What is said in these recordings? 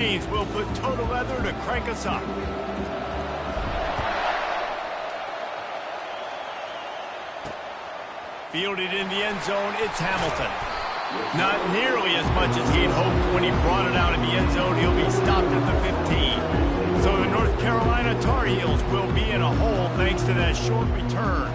Will put total leather to crank us up. Fielded in the end zone, it's Hamilton. Not nearly as much as he'd hoped when he brought it out in the end zone. He'll be stopped at the 15. So the North Carolina Tar Heels will be in a hole thanks to that short return.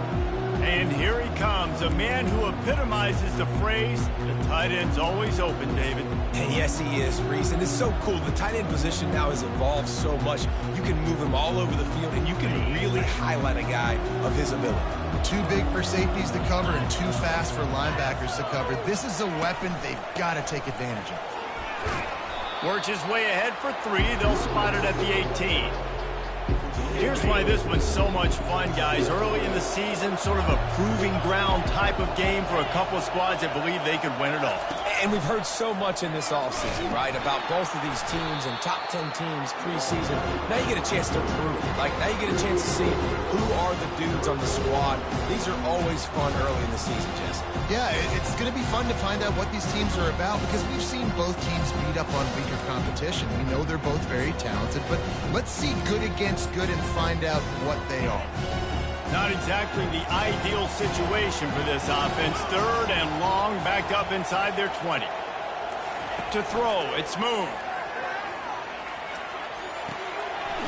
And here he comes, a man who epitomizes the phrase, the tight end's always open, David. And yes, he is, Reese. And it's so cool. The tight end position now has evolved so much. You can move him all over the field, and you can really highlight a guy of his ability. Too big for safeties to cover and too fast for linebackers to cover. This is a weapon they've got to take advantage of. Works his way ahead for 3. They'll spot it at the 18. Here's why this one's so much fun, guys. Early in the season, sort of a proving ground type of game for a couple of squads that believe they could win it all. And we've heard so much in this offseason, right, about both of these teams and top 10 teams preseason. Now you get a chance to prove it. Like, now you get a chance to see who are the dudes on the squad. These are always fun early in the season, Jesse. Yeah, it's going to be fun to find out what these teams are about because we've seen both teams beat up on weaker competition. We know they're both very talented, but let's see good against good and find out what they are. Not exactly the ideal situation for this offense. 3rd and long, backed up inside their 20. To throw, it's Moon.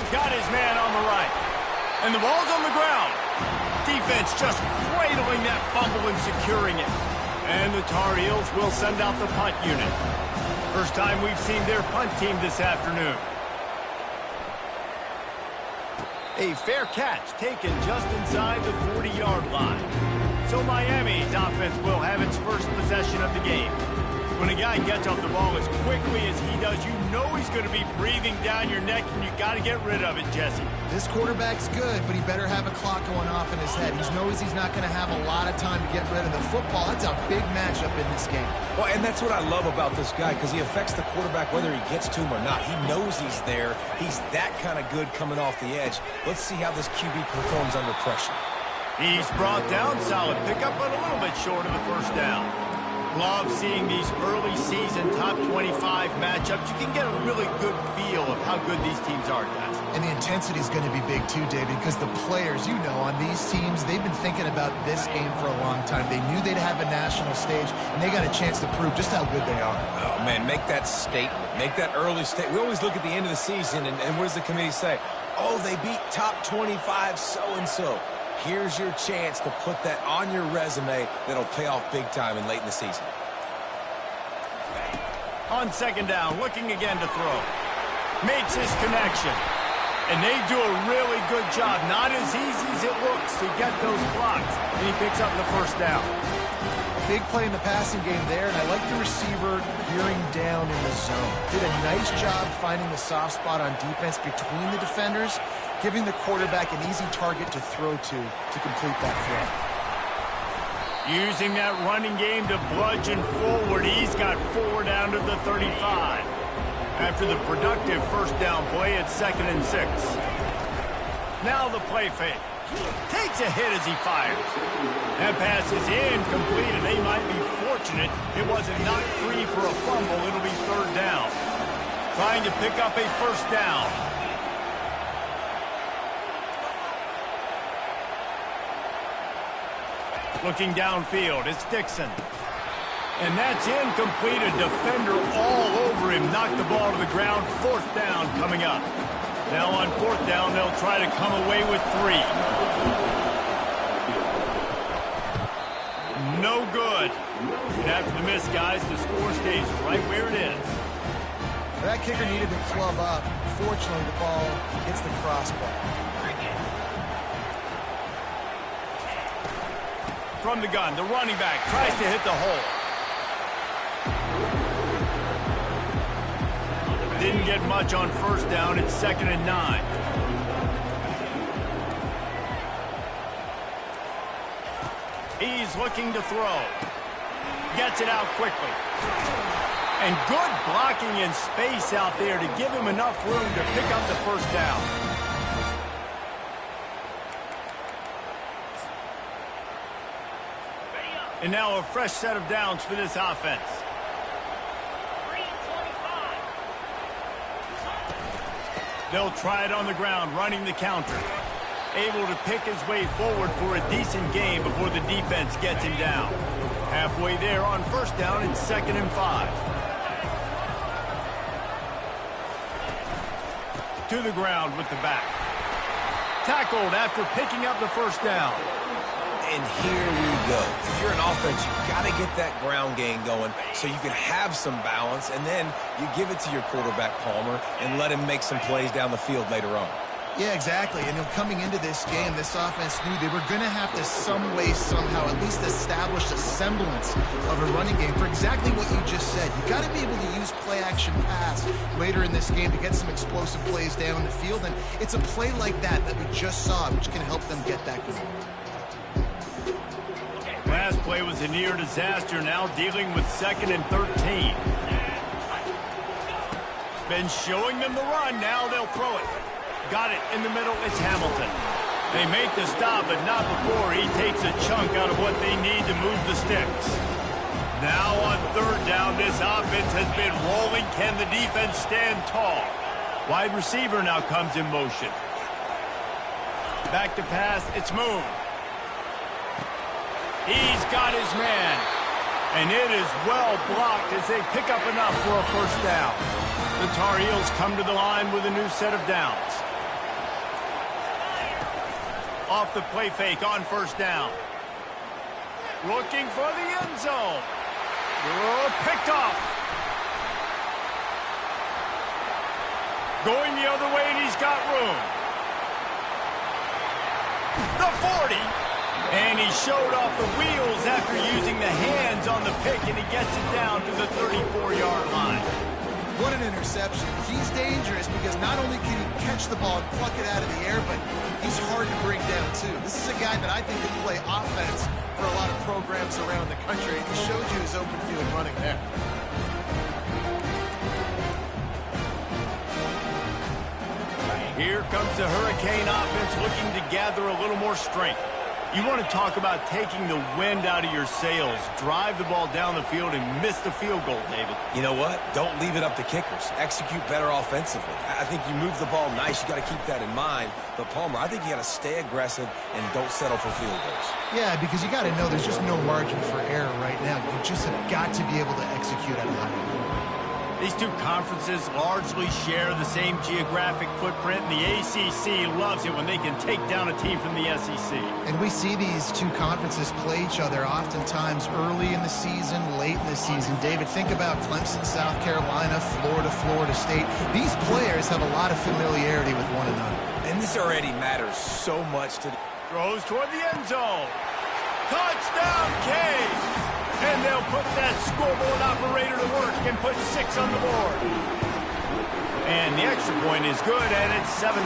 Got his man on the right. And the ball's on the ground. Defense just cradling that fumble and securing it. And the Tar Heels will send out the punt unit. First time we've seen their punt team this afternoon. A fair catch taken just inside the 40-yard line. So Miami's offense will have its first possession of the game. When a guy gets off the ball as quickly as he does, you know he's going to be breathing down your neck, and you got to get rid of it, Jesse. This quarterback's good, but he better have a clock going off in his head. He knows he's not going to have a lot of time to get rid of the football. That's a big matchup in this game. Well, and that's what I love about this guy, because he affects the quarterback whether he gets to him or not. He knows he's there. He's that kind of good coming off the edge. Let's see how this QB performs under pressure. He's brought down, solid pickup, but a little bit short of the first down. Love seeing these early season top 25 matchups. You can get a really good feel of how good these teams are, guys. And the intensity is going to be big too, David, because the players, you know, on these teams, they've been thinking about this game for a long time. They knew they'd have a national stage, and they got a chance to prove just how good they are. Oh, man, make that statement. Make that early statement. We always look at the end of the season, and what does the committee say? Oh, they beat top 25 so-and-so. Here's your chance to put that on your resume that'll pay off big time and late in the season. On 2nd down, looking again to throw. Makes his connection. And they do a really good job. Not as easy as it looks to get those blocks. And he picks up the first down. Big play in the passing game there, and I like the receiver gearing down in the zone. Did a nice job finding the soft spot on defense between the defenders, giving the quarterback an easy target to throw to complete that throw. Using that running game to bludgeon forward. He's got 4 down to the 35. After the productive first down play, it's 2nd and 6. Now the play fake. Takes a hit as he fires. That pass is incomplete, and they might be fortunate it wasn't knocked free for a fumble. It'll be 3rd down. Trying to pick up a first down. Looking downfield, it's Dixon. And that's incomplete. A defender all over him. Knocked the ball to the ground. 4th down coming up. Now on 4th down, they'll try to come away with 3. No good. And after the miss, guys, the score stays right where it is. That kicker needed to club up. Fortunately, the ball hits the crossbar. From the gun, the running back tries to hit the hole. Didn't get much on 1st down. It's 2nd and 9. He's looking to throw. Gets it out quickly. And good blocking in space out there to give him enough room to pick up the first down. And now a fresh set of downs for this offense. They'll try it on the ground, running the counter. Able to pick his way forward for a decent game before the defense gets him down. Halfway there on first down and 2nd and 5. To the ground with the back. Tackled after picking up the first down. And here we go. If you're an offense, you've got to get that ground game going so you can have some balance, and then you give it to your quarterback, Palmer, and let him make some plays down the field later on. Yeah, exactly. And coming into this game, this offense knew they were going to have to some way, somehow, at least establish a semblance of a running game for exactly what you just said. You got to be able to use play-action pass later in this game to get some explosive plays down the field. And it's a play like that that we just saw, which can help them get that going. Last play was a near disaster, now dealing with 2nd and 13. Been showing them the run, now they'll throw it. Got it in the middle, it's Hamilton. They make the stop, but not before he takes a chunk out of what they need to move the sticks. Now on 3rd down, this offense has been rolling. Can the defense stand tall? Wide receiver now comes in motion. Back to pass, it's Moon. He's got his man. And it is well blocked as they pick up enough for a first down. The Tar Heels come to the line with a new set of downs. Off the play fake on first down. Looking for the end zone. Oh, picked off. Going the other way, and he's got room. The 40. And he showed off the wheels after using the hands on the pick, and he gets it down to the 34-yard line. What an interception. He's dangerous because not only can he catch the ball and pluck it out of the air, but he's hard to bring down, too. This is a guy that I think can play offense for a lot of programs around the country. He showed you his open field running there. Here comes the Hurricane offense looking to gather a little more strength. You want to talk about taking the wind out of your sails. Drive the ball down the field and miss the field goal, David. You know what? Don't leave it up to kickers. Execute better offensively. I think you move the ball nice. You got to keep that in mind. But, Palmer, I think you got to stay aggressive and don't settle for field goals. Yeah, because you got to know there's just no margin for error right now. You just have got to be able to execute at a high level. These two conferences largely share the same geographic footprint, and the ACC loves it when they can take down a team from the SEC. And we see these two conferences play each other oftentimes early in the season, late in the season. David, think about Clemson, South Carolina, Florida, Florida State. These players have a lot of familiarity with one another. And this already matters so much to the... Throws toward the end zone. Touchdown, Cade! And they'll put that scoreboard operator to work and put 6 on the board. And the extra point is good, and it's 7-0.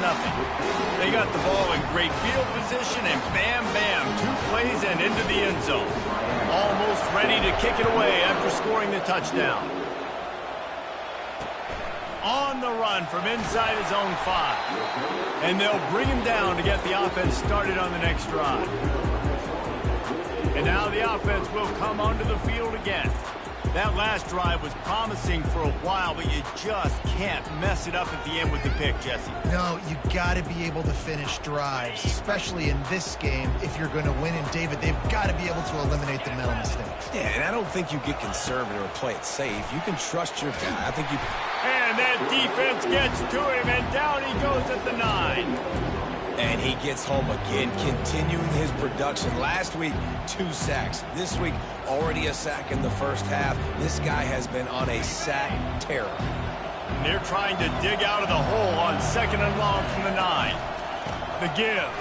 They got the ball in great field position, and bam, bam, 2 plays and into the end zone. Almost ready to kick it away after scoring the touchdown. On the run from inside his own 5. And they'll bring him down to get the offense started on the next drive. And now the offense will come onto the field again. That last drive was promising for a while, but you just can't mess it up at the end with the pick, Jesse. No, you got to be able to finish drives, especially in this game if you're going to win. And, David, they've got to be able to eliminate the mental mistakes. Yeah, and I don't think you get conservative or play it safe. You can trust your guy. I think you... And that defense gets to him, and down he goes at the 9. And he gets home again, continuing his production. Last week, 2 sacks. This week, already a sack in the first half. This guy has been on a sack terror. And they're trying to dig out of the hole on 2nd and long from the 9. The give.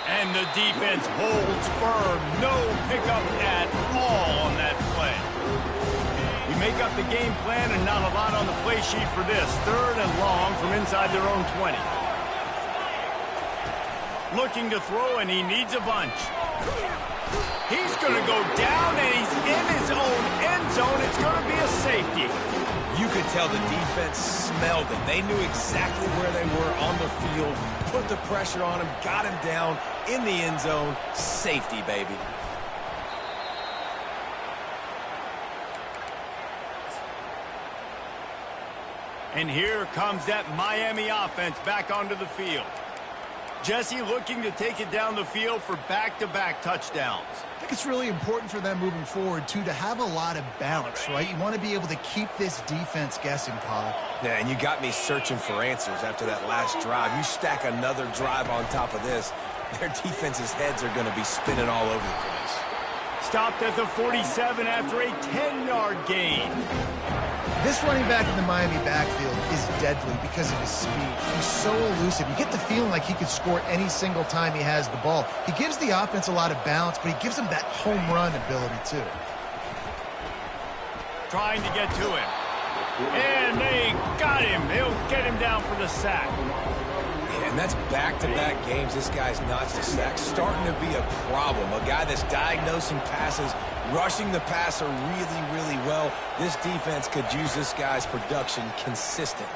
And the defense holds firm. No pickup at all on that play. We make up the game plan and not a lot on the play sheet for this. 3rd and long from inside their own 20. Looking to throw, and he needs a bunch. He's going to go down, and he's in his own end zone. It's going to be a safety. You could tell the defense smelled it. They knew exactly where they were on the field, put the pressure on him, got him down in the end zone. Safety, baby. And here comes that Miami offense back onto the field. Jesse looking to take it down the field for back-to-back touchdowns. I think it's really important for them moving forward, too, to have a lot of balance, right? You want to be able to keep this defense guessing, Pollard. Yeah, and you got me searching for answers after that last drive. You stack another drive on top of this, their defense's heads are going to be spinning all over the place. Stopped at the 47 after a 10-yard gain. This running back in the Miami backfield is deadly because of his speed. He's so elusive. You get the feeling like he could score any single time he has the ball. He gives the offense a lot of balance, but he gives them that home run ability, too. Trying to get to him. And they got him. They'll get him down for the sack. And that's back-to-back games this guy's notched a sack. Starting to be a problem. A guy that's diagnosing passes, rushing the passer really, really well. This defense could use this guy's production consistently.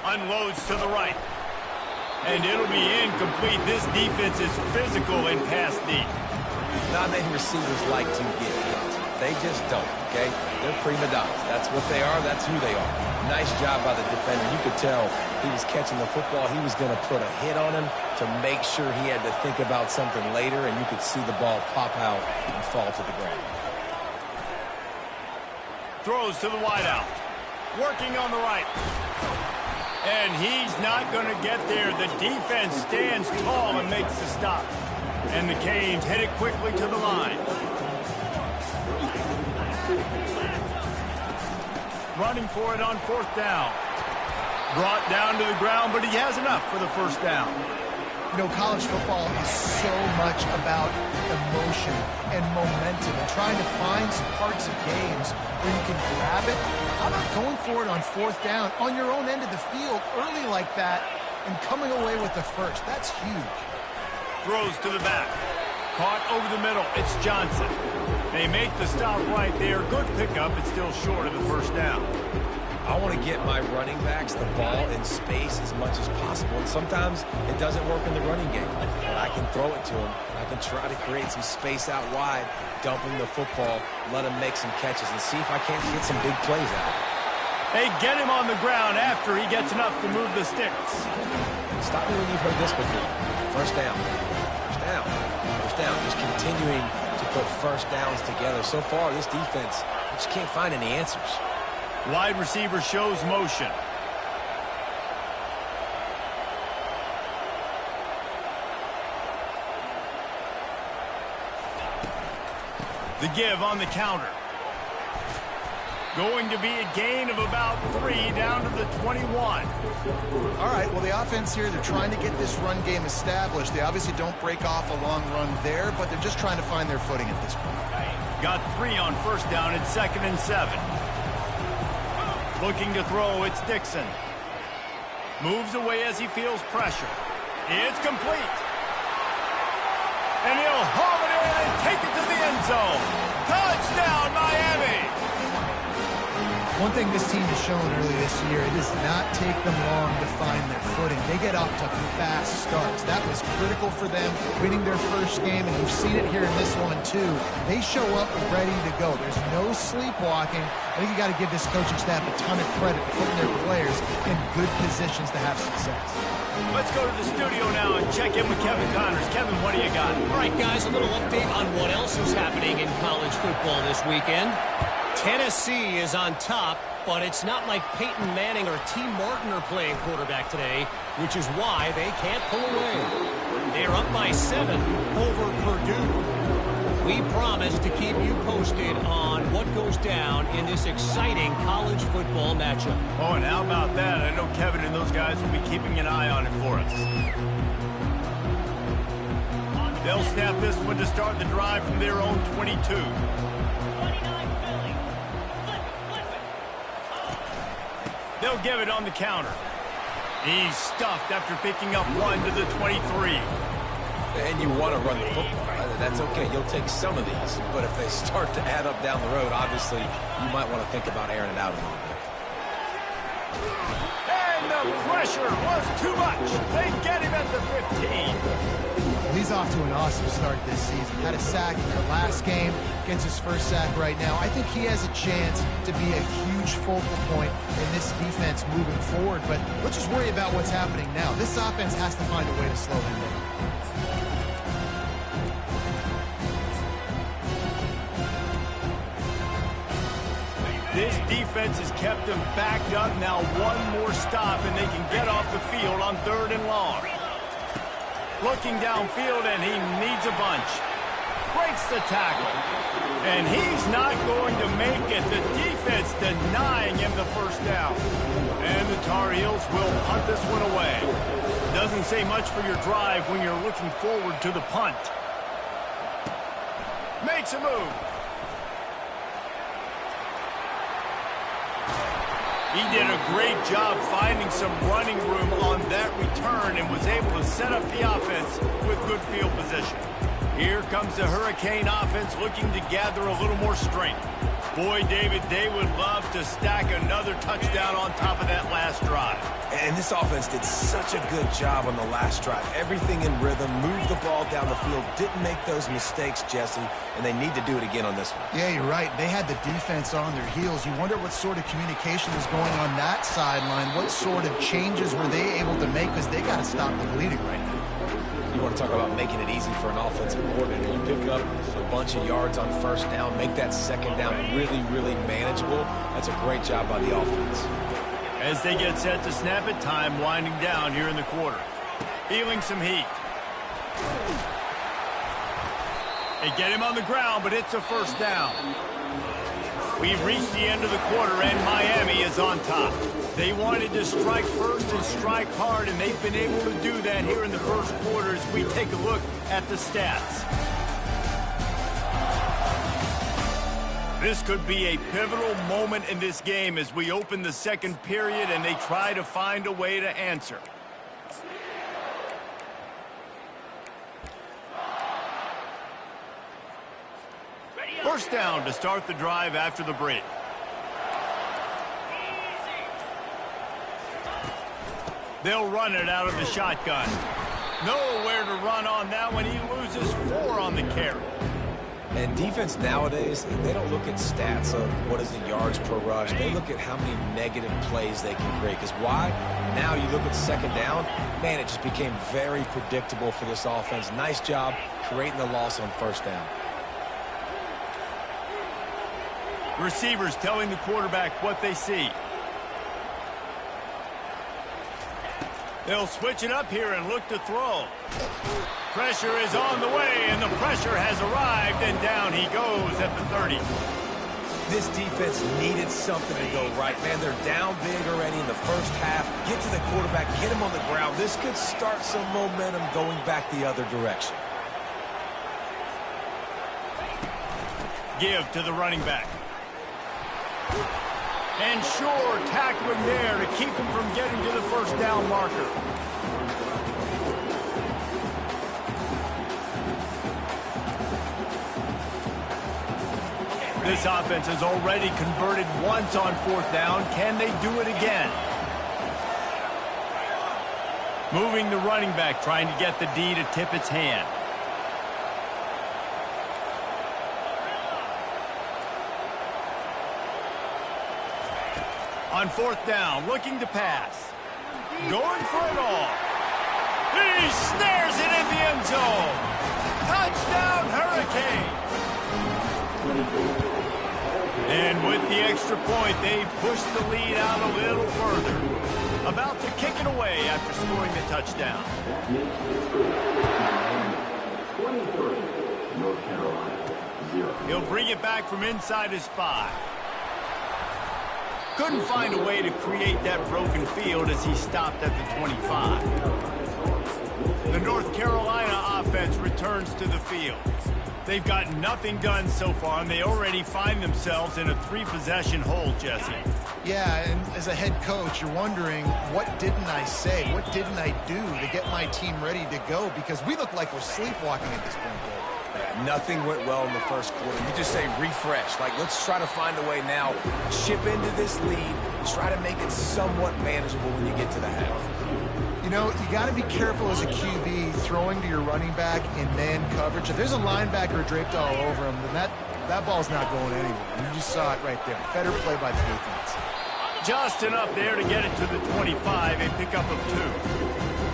Unloads to the right. And it'll be incomplete. This defense is physical in pass deep. Not many receivers like to get hit. They just don't, okay? They're prima donnas. That's what they are. That's who they are. Nice job by the defender. You could tell he was catching the football. He was going to put a hit on him to make sure he had to think about something later, and you could see the ball pop out and fall to the ground. Throws to the wideout. Working on the right. And he's not going to get there. The defense stands tall and makes the stop. And the Canes hit it quickly to the line. Running for it on 4th down. Brought down to the ground, but he has enough for the 1st down. You know, college football is so much about emotion and momentum and trying to find some parts of games where you can grab it. How about going for it on 4th down on your own end of the field early like that and coming away with the first? That's huge. Throws to the back. Caught over the middle. It's Johnson. They make the stop right there. Good pickup. It's still short of the 1st down. I want to get my running backs the ball in space as much as possible. And sometimes it doesn't work in the running game. But I can throw it to them. I can try to create some space out wide, dump him the football, let him make some catches, and see if I can't get some big plays out. They get him on the ground after he gets enough to move the sticks. Stop me when you've heard this before. 1st down. 1st down. 1st down. Just continuing to put 1st downs together. So far, this defense just can't find any answers. Wide receiver shows motion. The give on the counter. Going to be a gain of about 3 down to the 21. All right, well, the offense here, they're trying to get this run game established. They obviously don't break off a long run there, but they're just trying to find their footing at this point. Got 3 on 1st down. It's 2nd and 7. Looking to throw, it's Dixon. Moves away as he feels pressure. It's complete. And he'll haul it in and take it to the end zone. Touchdown, Miami! One thing this team has shown early this year, it does not take them long to find their footing. They get off to fast starts. That was critical for them, winning their 1st game, and you've seen it here in this one, too. They show up ready to go. There's no sleepwalking. I think you got to give this coaching staff a ton of credit for putting their players in good positions to have success. Let's go to the studio now and check in with Kevin Connors. Kevin, what do you got? All right, guys, a little update on what else is happening in college football this weekend. Tennessee is on top, but it's not like Peyton Manning or T. Martin are playing quarterback today, which is why they can't pull away. They're up by 7 over Purdue. We promise to keep you posted on what goes down in this exciting college football matchup. Oh, and how about that? I know Kevin and those guys will be keeping an eye on it for us. They'll snap this one to start the drive from their own 22. They'll give it on the counter. He's stuffed after picking up 1 to the 23. And you want to run the football. That's okay. You'll take some of these. But if they start to add up down the road, obviously, you might want to think about airing it out a little bit. And the pressure was too much. They get him at the 15. Well, he's off to an awesome start this season. Had a sack in their last game, gets his first sack right now. I think he has a chance to be a huge focal point in this defense moving forward, but let's just worry about what's happening now. This offense has to find a way to slow him down. This defense has kept them backed up. Now one more stop, and they can get off the field on 3rd and long. Looking downfield, and he needs a bunch. Breaks the tackle. And he's not going to make it. The defense denying him the first down. And the Tar Heels will punt this one away. Doesn't say much for your drive when you're looking forward to the punt. Makes a move. He did a great job finding some running room on that return and was able to set up the offense with good field position. Here comes the Hurricane offense looking to gather a little more strength. Boy, David, they would love to stack another touchdown on top of that last drive. And this offense did such a good job on the last drive. Everything in rhythm, moved the ball down the field, didn't make those mistakes, Jesse, and they need to do it again on this one. Yeah, you're right. They had the defense on their heels. You wonder what sort of communication was going on that sideline. What sort of changes were they able to make, because they got to stop the bleeding right now. You want to talk about making it easy for an offensive coordinator. You pick up a bunch of yards on first down, make that second down really, really manageable. That's a great job by the offense. As they get set to snap it, time winding down here in the quarter. Feeling some heat. They get him on the ground, but it's a first down. We've reached the end of the quarter, and Miami is on top. They wanted to strike first and strike hard, and they've been able to do that here in the first quarter as we take a look at the stats. This could be a pivotal moment in this game as we open the second period and they try to find a way to answer. First down to start the drive after the break. They'll run it out of the shotgun. Nowhere to run on that one. He loses 4 on the carry. And defense nowadays, they don't look at stats of what is the yards per rush. They look at how many negative plays they can create. Because why? Now you look at second down, man, it just became very predictable for this offense. Nice job creating the loss on first down. Receivers telling the quarterback what they see. They'll switch it up here and look to throw. Pressure is on the way, and the pressure has arrived, and down he goes at the 30. This defense needed something to go right, man. They're down big already in the first half. Get to the quarterback, get him on the ground. This could start some momentum going back the other direction. Give to the running back. And sure, tackling there to keep him from getting to the first down marker. This offense has already converted once on fourth down. Can they do it again? Moving the running back, trying to get the D to tip its hand. On fourth down, looking to pass. Going for it all. He snares it in the end zone. Touchdown, Hurricane. And with the extra point, they push the lead out a little further. About to kick it away after scoring the touchdown. He'll bring it back from inside his 5. Couldn't find a way to create that broken field as he stopped at the 25. The North Carolina offense returns to the field. They've got nothing done so far, and they already find themselves in a 3-possession hole, Jesse. Yeah, and as a head coach, you're wondering, what didn't I say? What didn't I do to get my team ready to go? Because we look like we're sleepwalking at this point, Dave. Nothing went well in the first quarter. You just say refresh. Like, let's try to find a way now, chip into this lead, try to make it somewhat manageable when you get to the half. You know, you got to be careful as a QB throwing to your running back in man coverage. If there's a linebacker draped all over him, then that ball's not going anywhere. You just saw it right there. Better play by the defense. Just enough there to get it to the 25, a pickup of 2.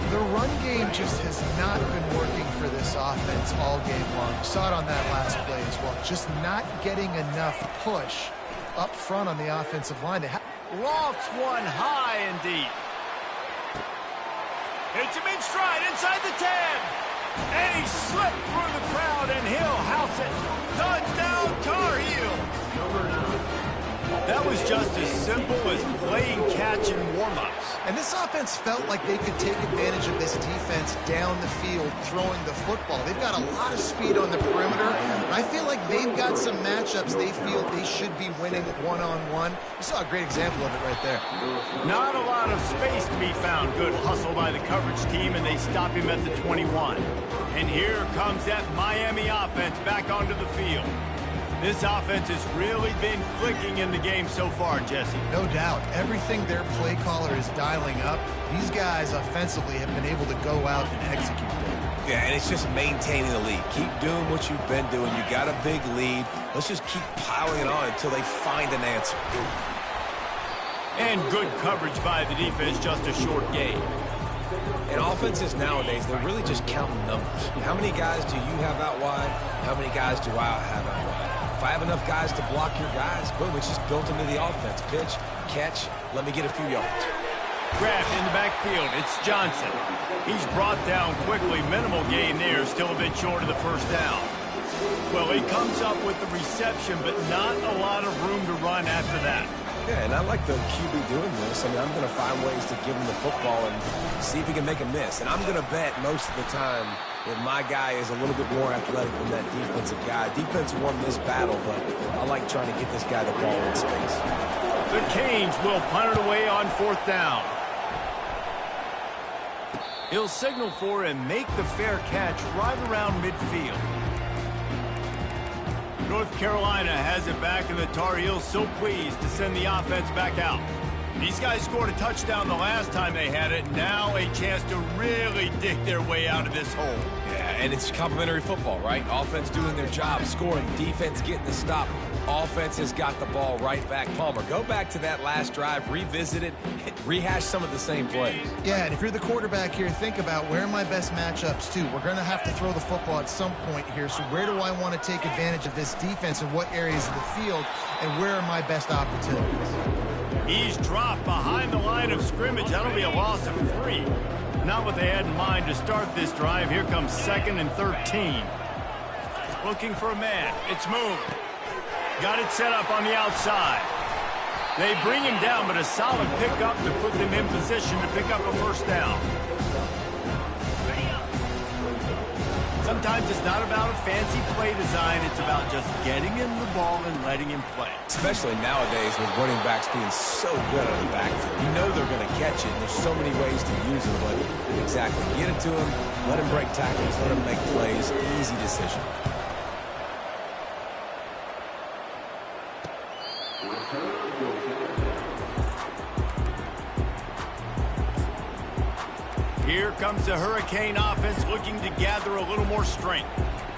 The run game just has not been working for this offense all game long. You saw it on that last play as well. Just not getting enough push up front on the offensive line. Lofts one high and deep. Hits him in stride inside the 10. And he slipped through the crowd, and he'll house it. Touchdown, Tar Heel. That was just as simple as playing catch in warm-ups. And this offense felt like they could take advantage of this defense down the field throwing the football. They've got a lot of speed on the perimeter. And I feel like they've got some matchups they feel they should be winning one-on-one. You saw a great example of it right there. Not a lot of space to be found. Good hustle by the coverage team, and they stop him at the 21. And here comes that Miami offense back onto the field. This offense has really been clicking in the game so far, Jesse. No doubt. Everything their play caller is dialing up, these guys offensively have been able to go out and execute them. Yeah, and it's just maintaining the lead. Keep doing what you've been doing. You got a big lead. Let's just keep piling it on until they find an answer. And good coverage by the defense, just a short gain. And offenses nowadays, they're really just counting numbers. How many guys do you have out wide? How many guys do I have out wide? If I have enough guys to block your guys, boom, it's just built into the offense. Pitch, catch, let me get a few yards. Grabbed in the backfield, it's Johnson. He's brought down quickly, minimal gain there, still a bit short of the first down. Well, he comes up with the reception, but not a lot of room to run after that. Yeah, and I like the QB doing this. I mean, I'm going to find ways to give him the football and see if he can make a miss. And I'm going to bet most of the time that my guy is a little bit more athletic than that defensive guy. Defense won this battle, but I like trying to get this guy the ball in space. The Canes will punt it away on 4th down. He'll signal for and make the fair catch right around midfield. North Carolina has it back, and the Tar Heels so pleased to send the offense back out. These guys scored a touchdown the last time they had it. Now a chance to really dig their way out of this hole. Yeah, and it's complimentary football, right? Offense doing their job, scoring, defense getting the stop. Offense has got the ball right back. Palmer, go back to that last drive, revisit it, rehash some of the same plays. Yeah, and if you're the quarterback here, think about where are my best matchups too. We're going to have to throw the football at some point here, so where do I want to take advantage of this defense and what areas of the field, and where are my best opportunities? He's dropped behind the line of scrimmage. That'll be a loss of 3. Not what they had in mind to start this drive. Here comes 2nd and 13. Looking for a man. It's moved. Got it set up on the outside. They bring him down, but a solid pickup to put them in position to pick up a first down. Sometimes it's not about a fancy play design. It's about just getting him the ball and letting him play. Especially nowadays with running backs being so good on the backfield. You know they're going to catch it. There's so many ways to use it, but exactly. Get it to him, let him break tackles, let him make plays. Easy decision. Here comes the Hurricane offense looking to gather a little more strength.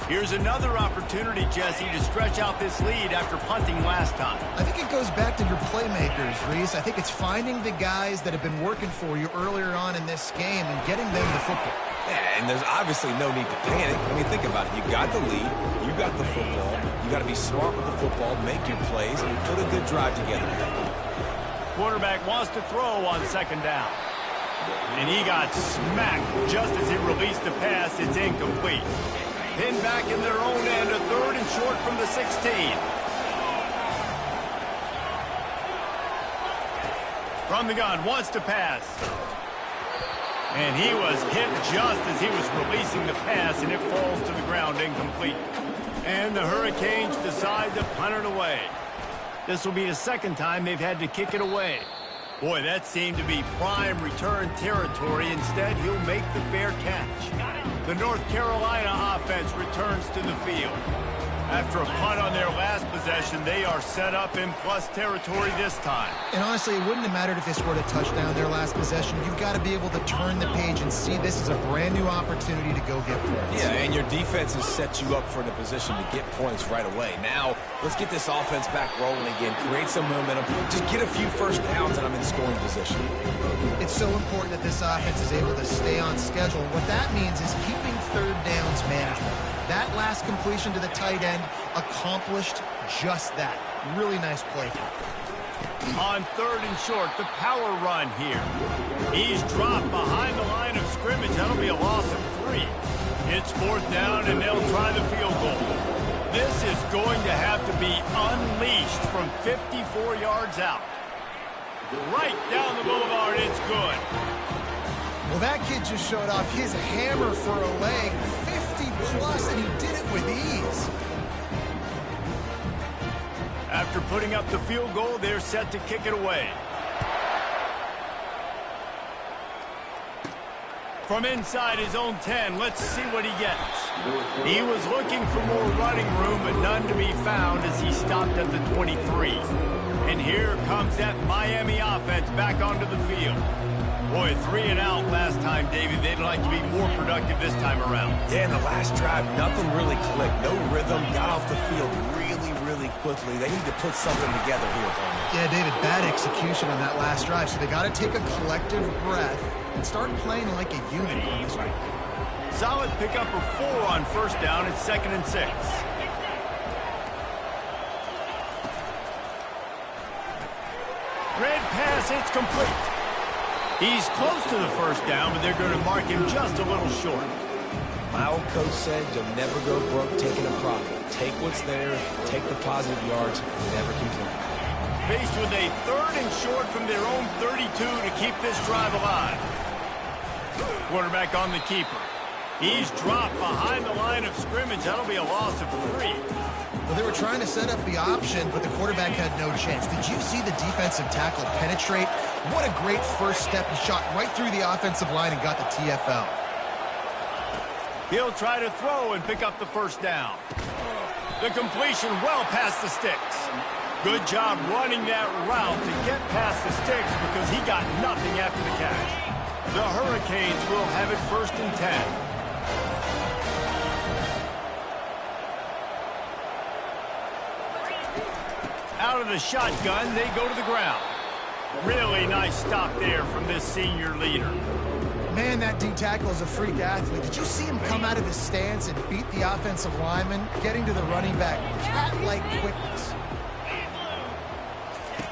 Here's another opportunity, Jesse, to stretch out this lead after punting last time. I think it goes back to your playmakers, Reese. I think it's finding the guys that have been working for you earlier on in this game and getting them the football. Yeah, and there's obviously no need to panic. I mean, think about it. You got the lead. You got the football. You got to be smart with the football, make your plays, and put a good drive together. Quarterback wants to throw on 2nd down. And he got smacked just as he released the pass. It's incomplete. Pinned back in their own end, a 3rd and short from the 16. From the gun, wants to pass. And he was hit just as he was releasing the pass, and it falls to the ground incomplete. And the Hurricanes decide to punt it away. This will be the 2nd time they've had to kick it away. Boy, that seemed to be prime return territory. Instead, he'll make the fair catch. The North Carolina offense returns to the field. After a punt on their last possession, they are set up in plus territory this time. And honestly, it wouldn't have mattered if they scored a touchdown their last possession. You've got to be able to turn the page and see this is a brand new opportunity to go get points. Yeah, and your defense has set you up for the position to get points right away. Now, let's get this offense back rolling again, create some momentum, just get a few first downs, and I'm in scoring position. It's so important that this offense is able to stay on schedule. What that means is keeping third downs manageable. That last completion to the tight end accomplished just that. Really nice play. On 3rd and short, the power run here. He's dropped behind the line of scrimmage. That'll be a loss of 3. It's 4th down, and they'll try the field goal. This is going to have to be unleashed from 54 yards out. Right down the boulevard, it's good. Well, that kid just showed off his hammer for a leg, 50-plus, and he did it with ease. After putting up the field goal, they're set to kick it away. From inside his own 10, let's see what he gets. He was looking for more running room, but none to be found as he stopped at the 23. And here comes that Miami offense back onto the field. Boy, 3 and out last time, David. They'd like to be more productive this time around. Yeah, in the last drive, nothing really clicked. No rhythm, got off the field really quickly. They need to put something together here, Tony. Yeah, David, bad execution on that last drive, so they got to take a collective breath and start playing like a unit on this one. Solid pickup of 4 on 1st down. It's 2nd and 6. Red pass, it's complete. He's close to the 1st down, but they're going to mark him just a little short. My old coach said you'll never go broke taking a profit. Take what's there, take the positive yards, and never complain. Faced with a 3rd and short from their own 32 to keep this drive alive. Quarterback on the keeper. He's dropped behind the line of scrimmage. That'll be a loss of 3. Well, they were trying to set up the option, but the quarterback had no chance. Did you see the defensive tackle penetrate? What a great first step. He shot right through the offensive line and got the TFL. He'll try to throw and pick up the 1st down. The completion well past the sticks. Good job running that route to get past the sticks because he got nothing after the catch. The Hurricanes will have it 1st and 10. Out of the shotgun, they go to the ground. Really nice stop there from this senior leader. Man, that D-tackle is a freak athlete. Did you see him come out of his stance and beat the offensive lineman, getting to the running back? Cat-like quickness.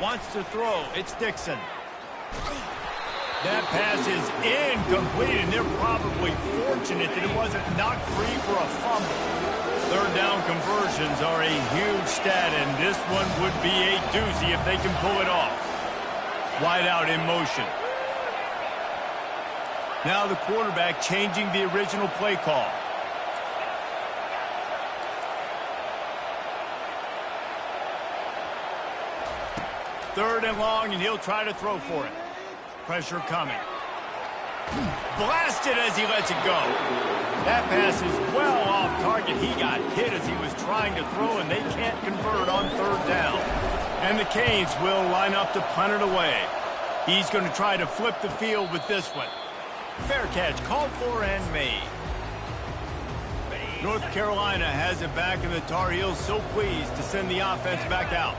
Wants to throw. It's Dixon. That pass is incomplete, and they're probably fortunate that it wasn't knocked free for a fumble. 3rd down conversions are a huge stat, and this one would be a doozy if they can pull it off. Wide out in motion. Now the quarterback changing the original play call. Third and long, and he'll try to throw for it. Pressure coming. Blasted as he lets it go. That pass is well off target. He got hit as he was trying to throw, and they can't convert on 3rd down. And the Canes will line up to punt it away. He's going to try to flip the field with this one. Fair catch, called for and made. North Carolina has it back, and the Tar Heels so pleased to send the offense back out.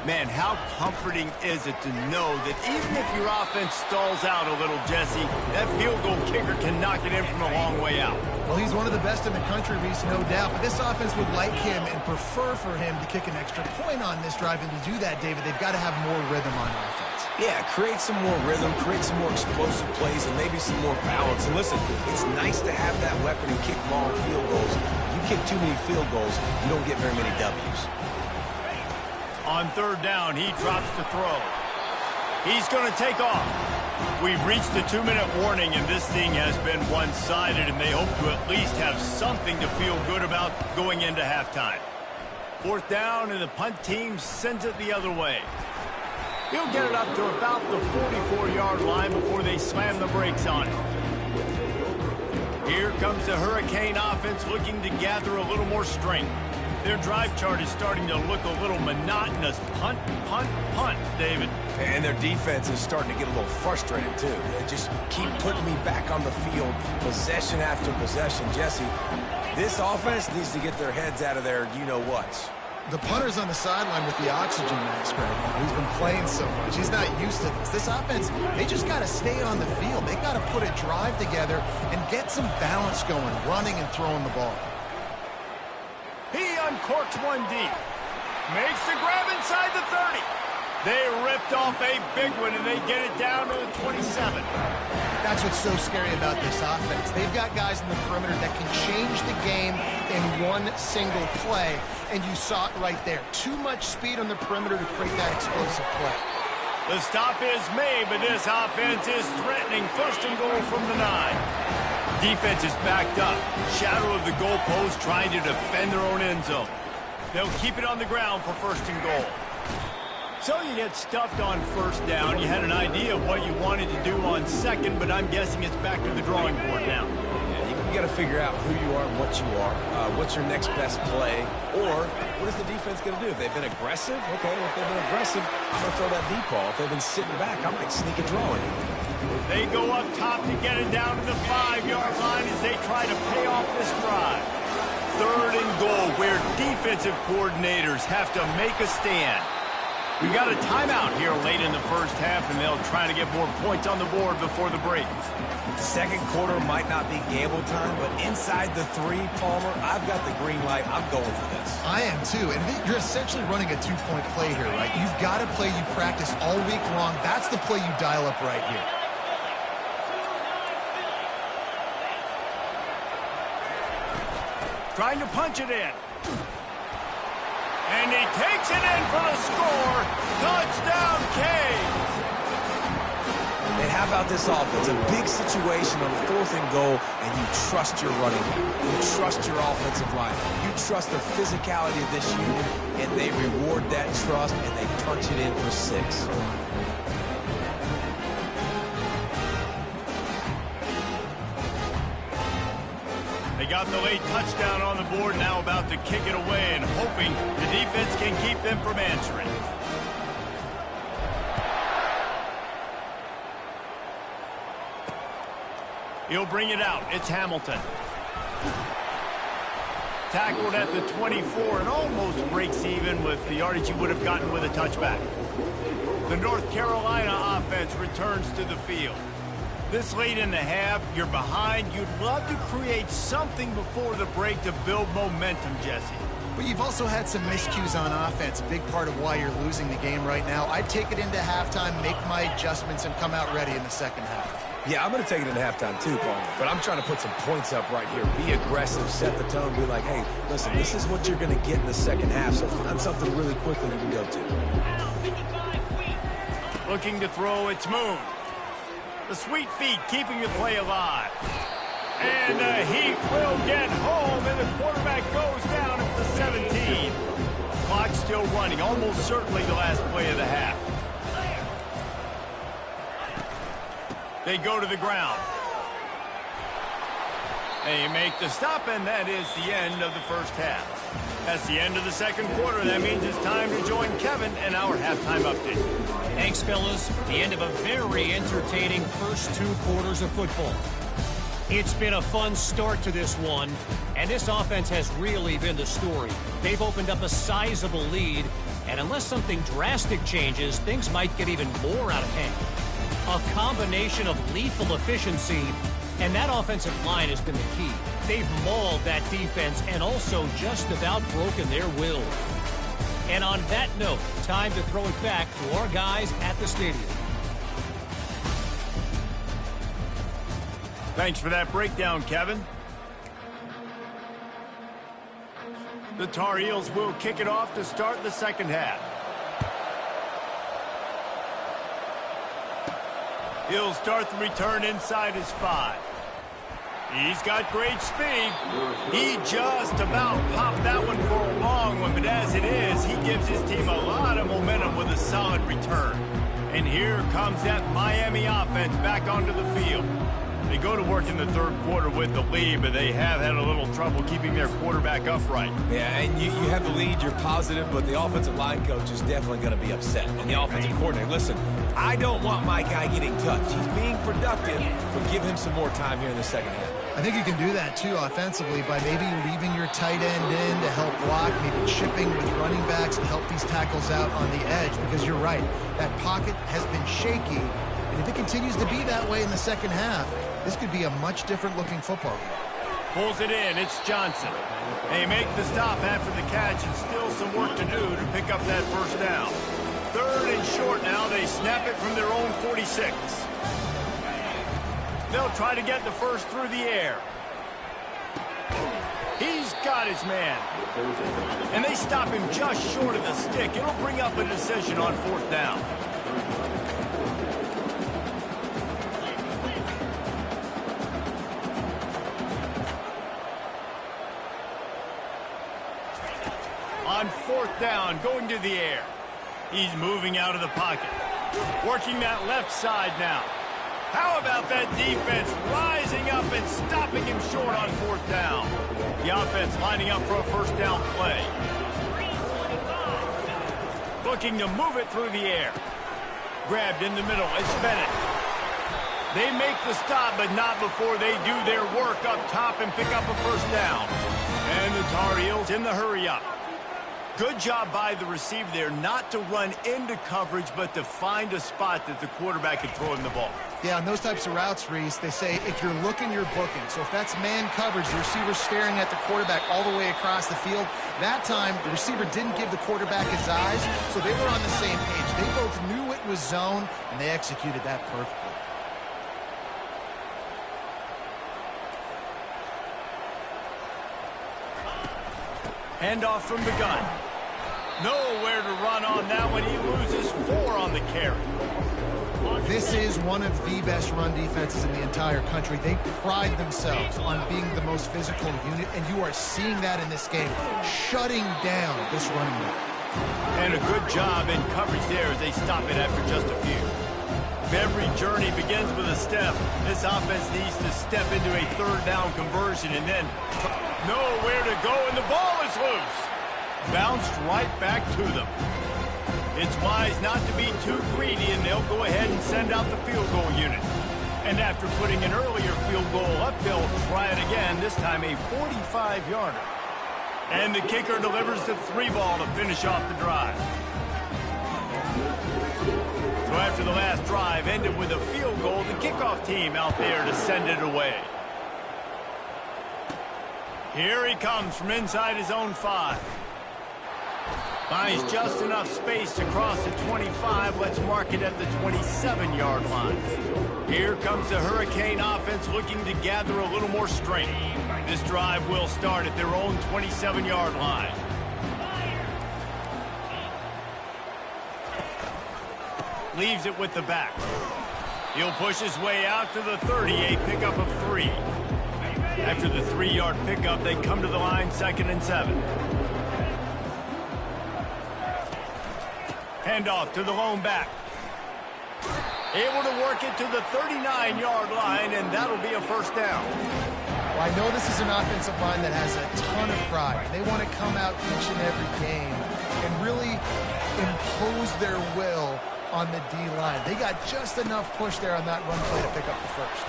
Man, how comforting is it to know that even if your offense stalls out a little, Jesse, that field goal kicker can knock it in from a long way out. Well, he's one of the best in the country, Reese, no doubt. But this offense would like him and prefer for him to kick an extra point on this drive. And to do that, David, they've got to have more rhythm on offense. Yeah, create some more rhythm, create some more explosive plays, and maybe some more balance. And listen, it's nice to have that weapon and kick long field goals. You kick too many field goals, you don't get very many W's. On 3rd down, he drops the throw. He's going to take off. We've reached the 2-minute warning, and this thing has been one-sided, and they hope to at least have something to feel good about going into halftime. 4th down, and the punt team sends it the other way. He'll get it up to about the 44-yard line before they slam the brakes on it. Here comes the Hurricane offense looking to gather a little more strength. Their drive chart is starting to look a little monotonous. Punt, punt, punt, David. And their defense is starting to get a little frustrated, too. They just keep putting me back on the field, possession after possession. Jesse, this offense needs to get their heads out of their you-know-whats. The punter's on the sideline with the oxygen mask right now. He's been playing so much. He's not used to this. This offense, they just got to stay on the field. They got to put a drive together and get some balance going, running and throwing the ball. He uncorks one deep. Makes the grab inside the 30. They ripped off a big one, and they get it down to the 27. That's what's so scary about this offense. They've got guys in the perimeter that can change the game in one single play, and you saw it right there. Too much speed on the perimeter to create that explosive play. The stop is made, but this offense is threatening. First and goal from the 9. Defense is backed up. Shadow of the goalpost trying to defend their own end zone. They'll keep it on the ground for first and goal. So you get stuffed on first down. You had an idea of what you wanted to do on second, but I'm guessing it's back to the drawing board now. Yeah, you got to figure out who you are and what you are. What's your next best play? Or what is the defense going to do? If they've been aggressive, okay, if they've been aggressive, I'm going to throw that deep ball. If they've been sitting back, I might sneak a draw in. They go up top to get it down to the 5-yard line as they try to pay off this drive. Third and goal, where defensive coordinators have to make a stand. We've got a timeout here late in the first half, and they'll try to get more points on the board before the break. Second quarter might not be gamble time, but inside the 3, Palmer, I've got the green light. I'm going for this. I am too, and you're essentially running a 2-point play here, right? You've got a play you practice all week long. That's the play you dial up right here. Trying to punch it in. And he takes it in for the score. Touchdown, Canes. And how about this offense? A big situation on 4th and goal, and you trust your running back. You trust your offensive line. You trust the physicality of this unit, and they reward that trust, and they punch it in for 6. They got the late touchdown on the board, now about to kick it away and hoping the defense can keep them from answering. He'll bring it out. It's Hamilton. Tackled at the 24 and almost breaks even with the yardage he would have gotten with a touchback. The North Carolina offense returns to the field. This late in the half, you're behind. You'd love to create something before the break to build momentum, Jesse. But you've also had some miscues on offense, a big part of why you're losing the game right now. I'd take it into halftime, make my adjustments, and come out ready in the second half. Yeah, I'm going to take it into halftime too, Paul. But I'm trying to put some points up right here. Be aggressive, set the tone, be like, hey, listen, this is what you're going to get in the second half, so find something really quickly you can go to. Looking to throw, it's Moon. The sweet feet keeping the play alive. And he will get home, and the quarterback goes down at the 17. Clock still running, almost certainly the last play of the half. They go to the ground. They make the stop, and that is the end of the first half. That's the end of the second quarter. That means it's time to join Kevin and our halftime update. Thanks, fellas. The end of a very entertaining first 2 quarters of football. It's been a fun start to this one, and this offense has really been the story. They've opened up a sizable lead, and unless something drastic changes, things might get even more out of hand. A combination of lethal efficiency, and that offensive line has been the key. They've mauled that defense and also just about broken their will. And on that note, time to throw it back to our guys at the stadium. Thanks for that breakdown, Kevin. The Tar Heels will kick it off to start the second half. He'll start the return inside his 5. He's got great speed. He just about popped that one for a long one, but as it is, he gives his team a lot of momentum with a solid return. And here comes that Miami offense back onto the field. They go to work in the third quarter with the lead, but they have had a little trouble keeping their quarterback upright. Yeah, and you have the lead, you're positive, but the offensive line coach is definitely going to be upset. And the offensive coordinator, listen, I don't want my guy getting touched. He's being productive, but give him some more time here in the second half. I think you can do that, too, offensively, by maybe leaving your tight end in to help block, maybe chipping with running backs to help these tackles out on the edge, because you're right, that pocket has been shaky, and if it continues to be that way in the second half, this could be a much different-looking football game. Pulls it in. It's Johnson. They make the stop after the catch and still some work to do to pick up that first down. Third and short now. They snap it from their own 46. They'll try to get the first through the air. He's got his man. And they stop him just short of the stick. It'll bring up a decision on fourth down. On fourth down, going to the air. He's moving out of the pocket. Working that left side now. How about that defense rising up and stopping him short on fourth down? The offense lining up for a first down play. Looking to move it through the air. Grabbed in the middle. It's Bennett. They make the stop, but not before they do their work up top and pick up a first down. And the Tar Heels in the hurry-up. Good job by the receiver there not to run into coverage, but to find a spot that the quarterback could throw him the ball. Yeah, on those types of routes, Reese, they say if you're looking, you're booking. So if that's man coverage, the receiver's staring at the quarterback all the way across the field. That time, the receiver didn't give the quarterback his eyes, so they were on the same page. They both knew it was zone, and they executed that perfectly. Handoff from the gun. Nowhere to run on that one. He loses 4 on the carry. This is one of the best run defenses in the entire country. They pride themselves on being the most physical unit, and you are seeing that in this game, shutting down this running back. And a good job in coverage there as they stop it after just a few. Every journey begins with a step. This offense needs to step into a third down conversion, and then nowhere to go, and the ball is loose. Bounced right back to them. It's wise not to be too greedy, and they'll go ahead and send out the field goal unit. And after putting an earlier field goal up, they'll try it again, this time a 45-yarder. And the kicker delivers the 3-ball to finish off the drive. So after the last drive ended with a field goal, the kickoff team out there to send it away. Here he comes from inside his own 5. Finds just enough space to cross the 25. Let's mark it at the 27-yard line. Here comes the Hurricane offense looking to gather a little more strength. This drive will start at their own 27-yard line. Leaves it with the back. He'll push his way out to the 30, a pickup of 3. After the 3-yard pickup, they come to the line, 2nd and 7. Handoff to the lone back. Able to work it to the 39-yard line, and that'll be a first down. Well, I know this is an offensive line that has a ton of pride. They want to come out each and every game and really impose their will on the D-line. They got just enough push there on that run play to pick up the first.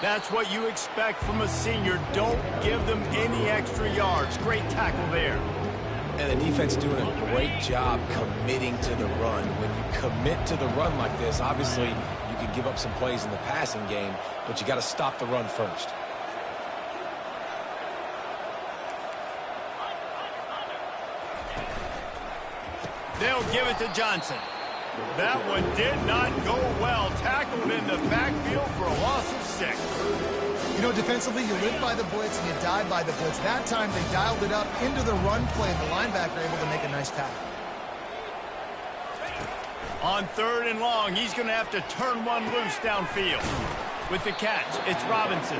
That's what you expect from a senior. Don't give them any extra yards. Great tackle there. And the defense doing a great job committing to the run. When you commit to the run like this, obviously you can give up some plays in the passing game, but you got to stop the run first. They'll give it to Johnson. That one did not go well. Tackled in the backfield for a loss of 6. You know, defensively, you live by the blitz and you die by the blitz. That time, they dialed it up into the run play, and the linebacker able to make a nice tackle. On 3rd and long, he's going to have to turn one loose downfield. With the catch, it's Robinson.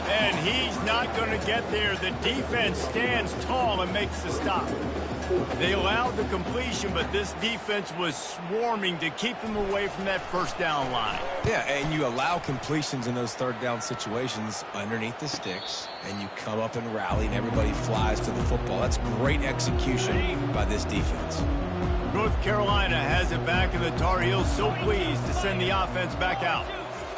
And he's not going to get there. The defense stands tall and makes the stop. They allowed the completion, but this defense was swarming to keep them away from that first down line. Yeah, and you allow completions in those third down situations underneath the sticks, and you come up and rally, and everybody flies to the football. That's great execution by this defense. North Carolina has it back, and the Tar Heels so pleased to send the offense back out.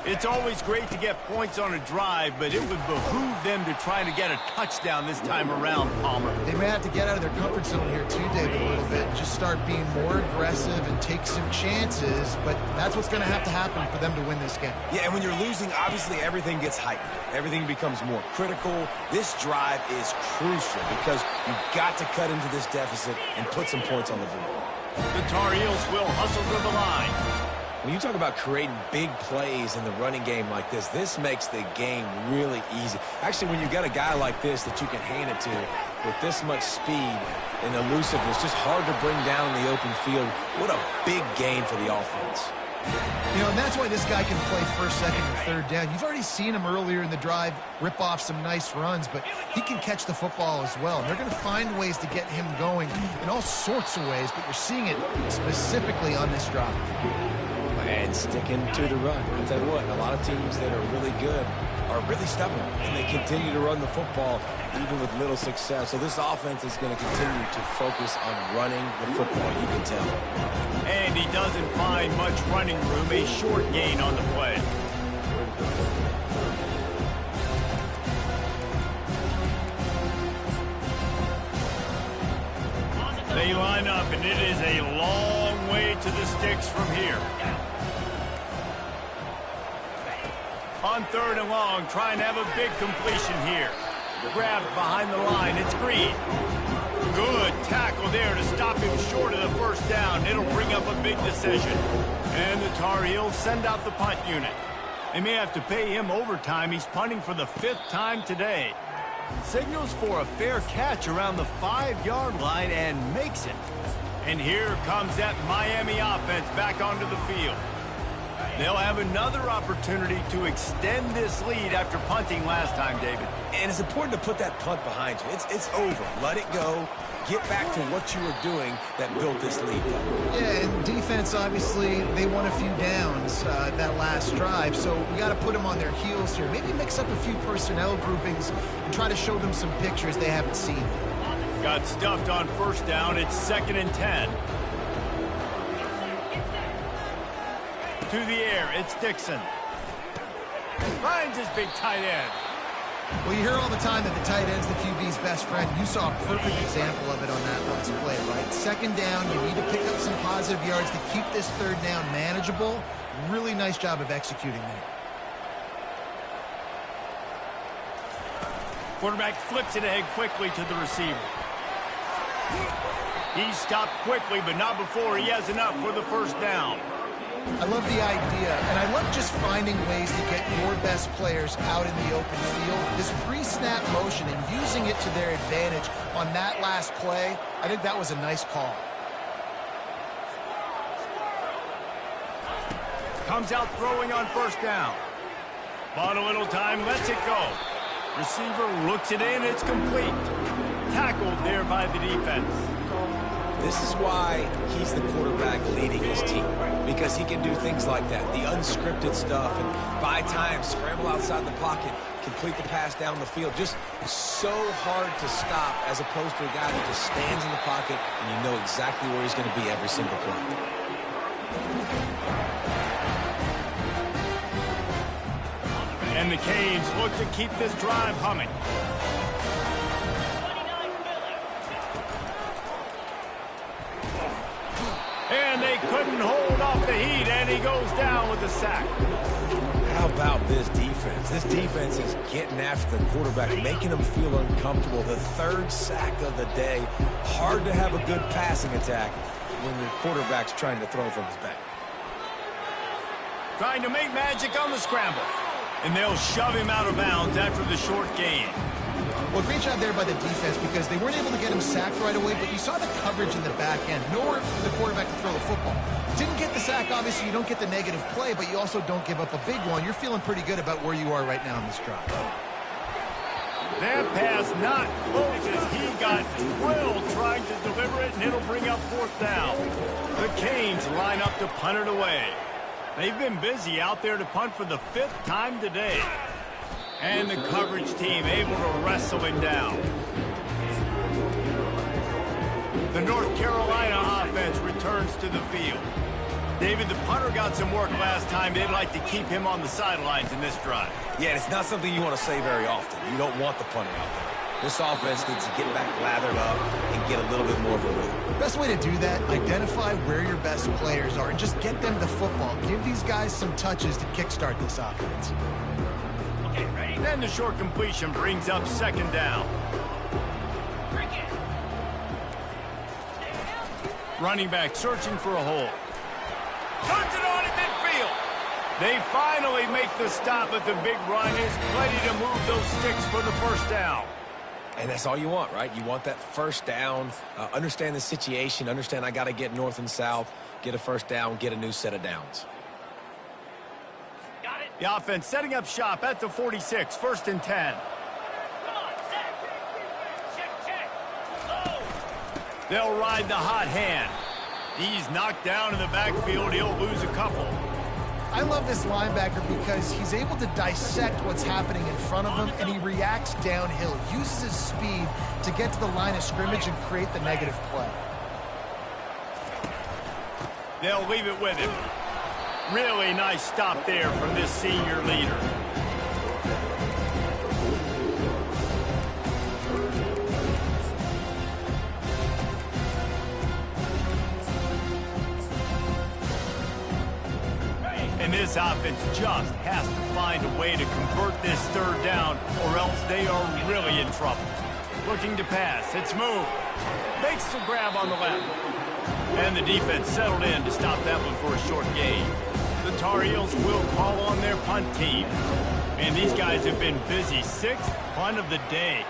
It's always great to get points on a drive, but it would behoove them to try to get a touchdown this time around, Palmer. They may have to get out of their comfort zone here too, David, a little bit. Just start being more aggressive and take some chances, but that's what's going to happen for them to win this game. Yeah, and when you're losing, obviously everything gets heightened. Everything becomes more critical. This drive is crucial because you've got to cut into this deficit and put some points on the board. The Tar Heels will hustle to the line. When you talk about creating big plays in the running game like this makes the game really easy. Actually, when you got a guy like this that you can hand it to with this much speed and elusiveness, just hard to bring down in the open field. What a big gain for the offense. You know, and that's why this guy can play first, second, and third down. You've already seen him earlier in the drive rip off some nice runs, but he can catch the football as well. And they're going to find ways to get him going in all sorts of ways, but you're seeing it specifically on this drive. And sticking to the run. I'll tell you what, a lot of teams that are really good are really stubborn, and they continue to run the football even with little success. So this offense is going to continue to focus on running the football, you can tell. And he doesn't find much running room, a short gain on the play. They line up, and it is a long way to the sticks from here. On third and long, trying to have a big completion here. Grabbed behind the line, it's Green. Good tackle there to stop him short of the first down. It'll bring up a big decision. And the Tar Heels send out the punt unit. They may have to pay him overtime. He's punting for the 5th time today. Signals for a fair catch around the 5-yard line and makes it. And here comes that Miami offense back onto the field. They'll have another opportunity to extend this lead after punting last time, David. And it's important to put that punt behind you. It's over. Let it go. Get back to what you were doing that built this lead. Yeah, and defense, obviously, they won a few downs that last drive, so we got to put them on their heels here. Maybe mix up a few personnel groupings and try to show them some pictures they haven't seen. Got stuffed on first down. It's 2nd and 10. To the air, it's Dixon. Finds his big tight end. Well, you hear all the time that the tight end's the QB's best friend. You saw a perfect example of it on that last play, right? 2nd down, you need to pick up some positive yards to keep this 3rd down manageable. Really nice job of executing that. Quarterback flips it ahead quickly to the receiver. He stopped quickly, but not before he has enough for the first down. I love the idea, and I love just finding ways to get your best players out in the open field. This pre-snap motion and using it to their advantage on that last play, I think that was a nice call. Comes out throwing on first down. Bought a little time, lets it go. Receiver looks it in, it's complete. Tackled there by the defense. This is why he's the quarterback leading his team, because he can do things like that, the unscripted stuff, and buy time, scramble outside the pocket, complete the pass down the field. Just so hard to stop as opposed to a guy that just stands in the pocket and you know exactly where he's going to be every single play. And the Canes look to keep this drive humming. And they couldn't hold off the heat, and he goes down with the sack. How about this defense? This defense is getting after the quarterback, making him feel uncomfortable. The 3rd sack of the day. Hard to have a good passing attack when your quarterback's trying to throw from his back. Trying to make magic on the scramble. And they'll shove him out of bounds after the short gain. Well, great job there by the defense because they weren't able to get him sacked right away, but you saw the coverage in the back end. Nowhere for the quarterback to throw the football. Didn't get the sack, obviously. You don't get the negative play, but you also don't give up a big one. You're feeling pretty good about where you are right now in this drive. That pass not close as he got drilled trying to deliver it, and it'll bring up fourth down. The Canes line up to punt it away. They've been busy out there to punt for the 5th time today. And the coverage team able to wrestle him down. The North Carolina offense returns to the field. David, the punter got some work last time. They'd like to keep him on the sidelines in this drive. Yeah, it's not something you want to say very often. You don't want the punter out there. This offense needs to get back lathered up and get a little bit more of a rhythm. Best way to do that, identify where your best players are and just get them the football. Give these guys some touches to kickstart this offense. Okay, ready? Then the short completion brings up 2nd down. Running back searching for a hole. Puts it on at midfield. They finally make the stop, but the big run is plenty to move those sticks for the 1st down. And that's all you want, right? You want that 1st down, understand the situation, understand I got to get north and south, get a 1st down, get a new set of downs. Got it. The offense setting up shop at the 46, 1st and 10. Come on, set. Check. Low. They'll ride the hot hand. He's knocked down in the backfield. He'll lose a couple. I love this linebacker because he's able to dissect what's happening in front of him, and he reacts downhill, uses his speed to get to the line of scrimmage and create the negative play. They'll leave it with him. Really nice stop there from this senior leader. And this offense just has to find a way to convert this 3rd down, or else they are really in trouble. Looking to pass. It's moved. Makes the grab on the left. And the defense settled in to stop that one for a short gain. The Tar Heels will call on their punt team. And these guys have been busy. 6th punt of the day.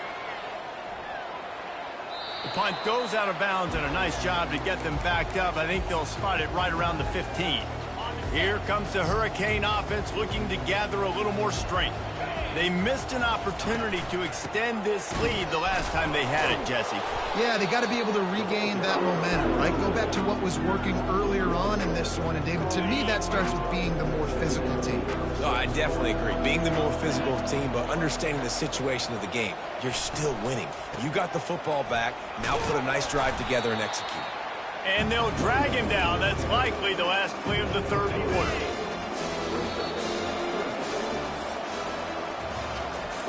The punt goes out of bounds, and a nice job to get them backed up. I think they'll spot it right around the 15. Here comes the Hurricane offense looking to gather a little more strength. They missed an opportunity to extend this lead the last time they had it, Jesse. Yeah, they got to be able to regain that momentum, right? Go back to what was working earlier on in this one. And, David, to me, that starts with being the more physical team. Oh, I definitely agree. Being the more physical team, but understanding the situation of the game. You're still winning. You got the football back. Now put a nice drive together and execute. And they'll drag him down. That's likely the last play of the 3rd quarter.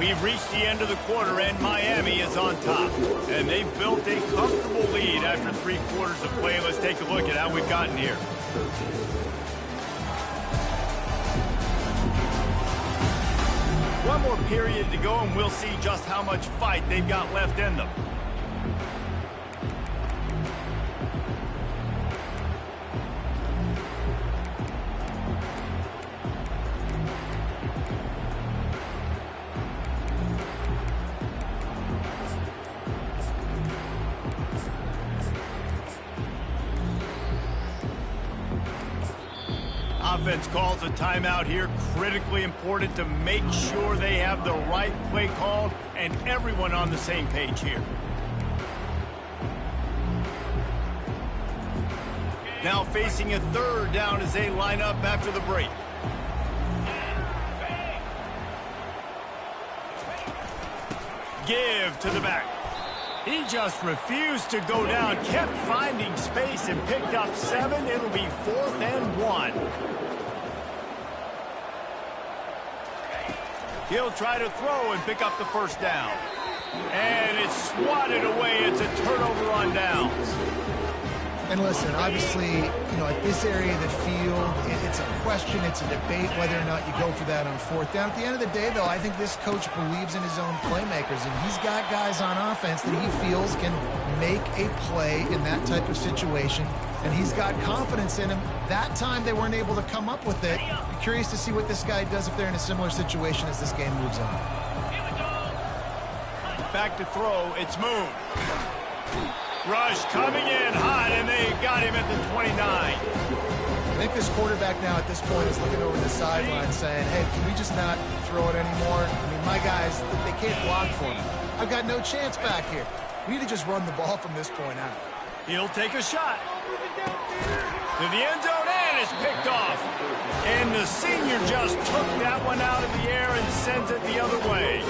We've reached the end of the quarter, and Miami is on top. And they've built a comfortable lead after 3 quarters of play. Let's take a look at how we've gotten here. One more period to go, and we'll see just how much fight they've got left in them. Offense calls a timeout here. Critically important to make sure they have the right play called and everyone on the same page here. Now facing a 3rd down as they line up after the break. Give to the back. He just refused to go down, kept finding space and picked up 7. It'll be 4th and 1. He'll try to throw and pick up the 1st down. And it's swatted away. It's a turnover on downs. And listen, obviously, at this area of the field, it's a question, it's a debate whether or not you go for that on 4th down. At the end of the day, though, I think this coach believes in his own playmakers, and he's got guys on offense that he feels can make a play in that type of situation and he's got confidence in him. That time they weren't able to come up with it. Be curious to see what this guy does if they're in a similar situation as this game moves on. Back to throw, it's Moon. Rush coming in hot, and they got him at the 29. I think this quarterback now at this point is looking over the sideline saying, hey, can we just not throw it anymore? I mean, my guys, they can't block for me. I've got no chance back here. We need to just run the ball from this point out. He'll take a shot. To the end zone, and it's picked off. And the senior just took that one out of the air and sends it the other way.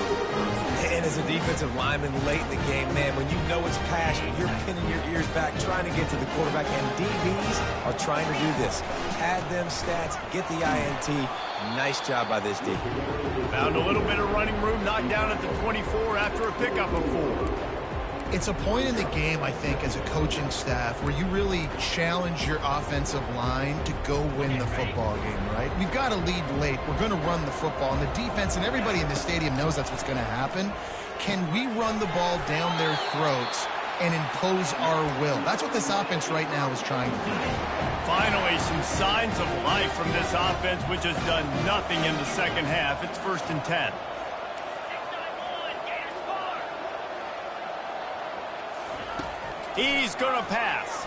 And as a defensive lineman late in the game, man, when you know it's passion, you're pinning your ears back, trying to get to the quarterback, and DBs are trying to do this. Pad them stats, get the INT. Nice job by this D. Found a little bit of running room, knocked down at the 24 after a pickup of 4. It's a point in the game, I think, as a coaching staff where you really challenge your offensive line to go win the football game, right? We've got to lead late. We're going to run the football. And the defense and everybody in the stadium knows that's what's going to happen. Can we run the ball down their throats and impose our will? That's what this offense right now is trying to do. Finally, some signs of life from this offense, which has done nothing in the second half. It's 1st and 10. He's going to pass.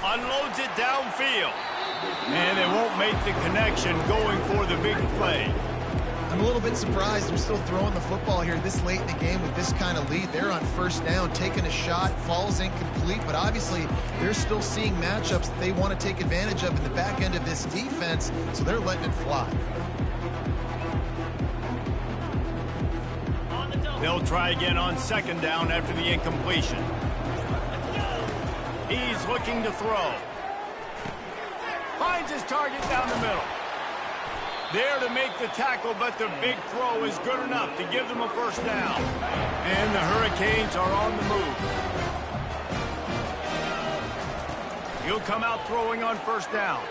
Unloads it downfield. And they won't make the connection going for the big play. I'm a little bit surprised they're still throwing the football here this late in the game with this kind of lead. They're on 1st down, taking a shot, falls incomplete, but obviously they're still seeing matchups that they want to take advantage of in the back end of this defense, so they're letting it fly. They'll try again on 2nd down after the incompletion. He's looking to throw. Finds his target down the middle. There to make the tackle, but the big throw is good enough to give them a 1st down. And the Hurricanes are on the move. He'll come out throwing on 1st down.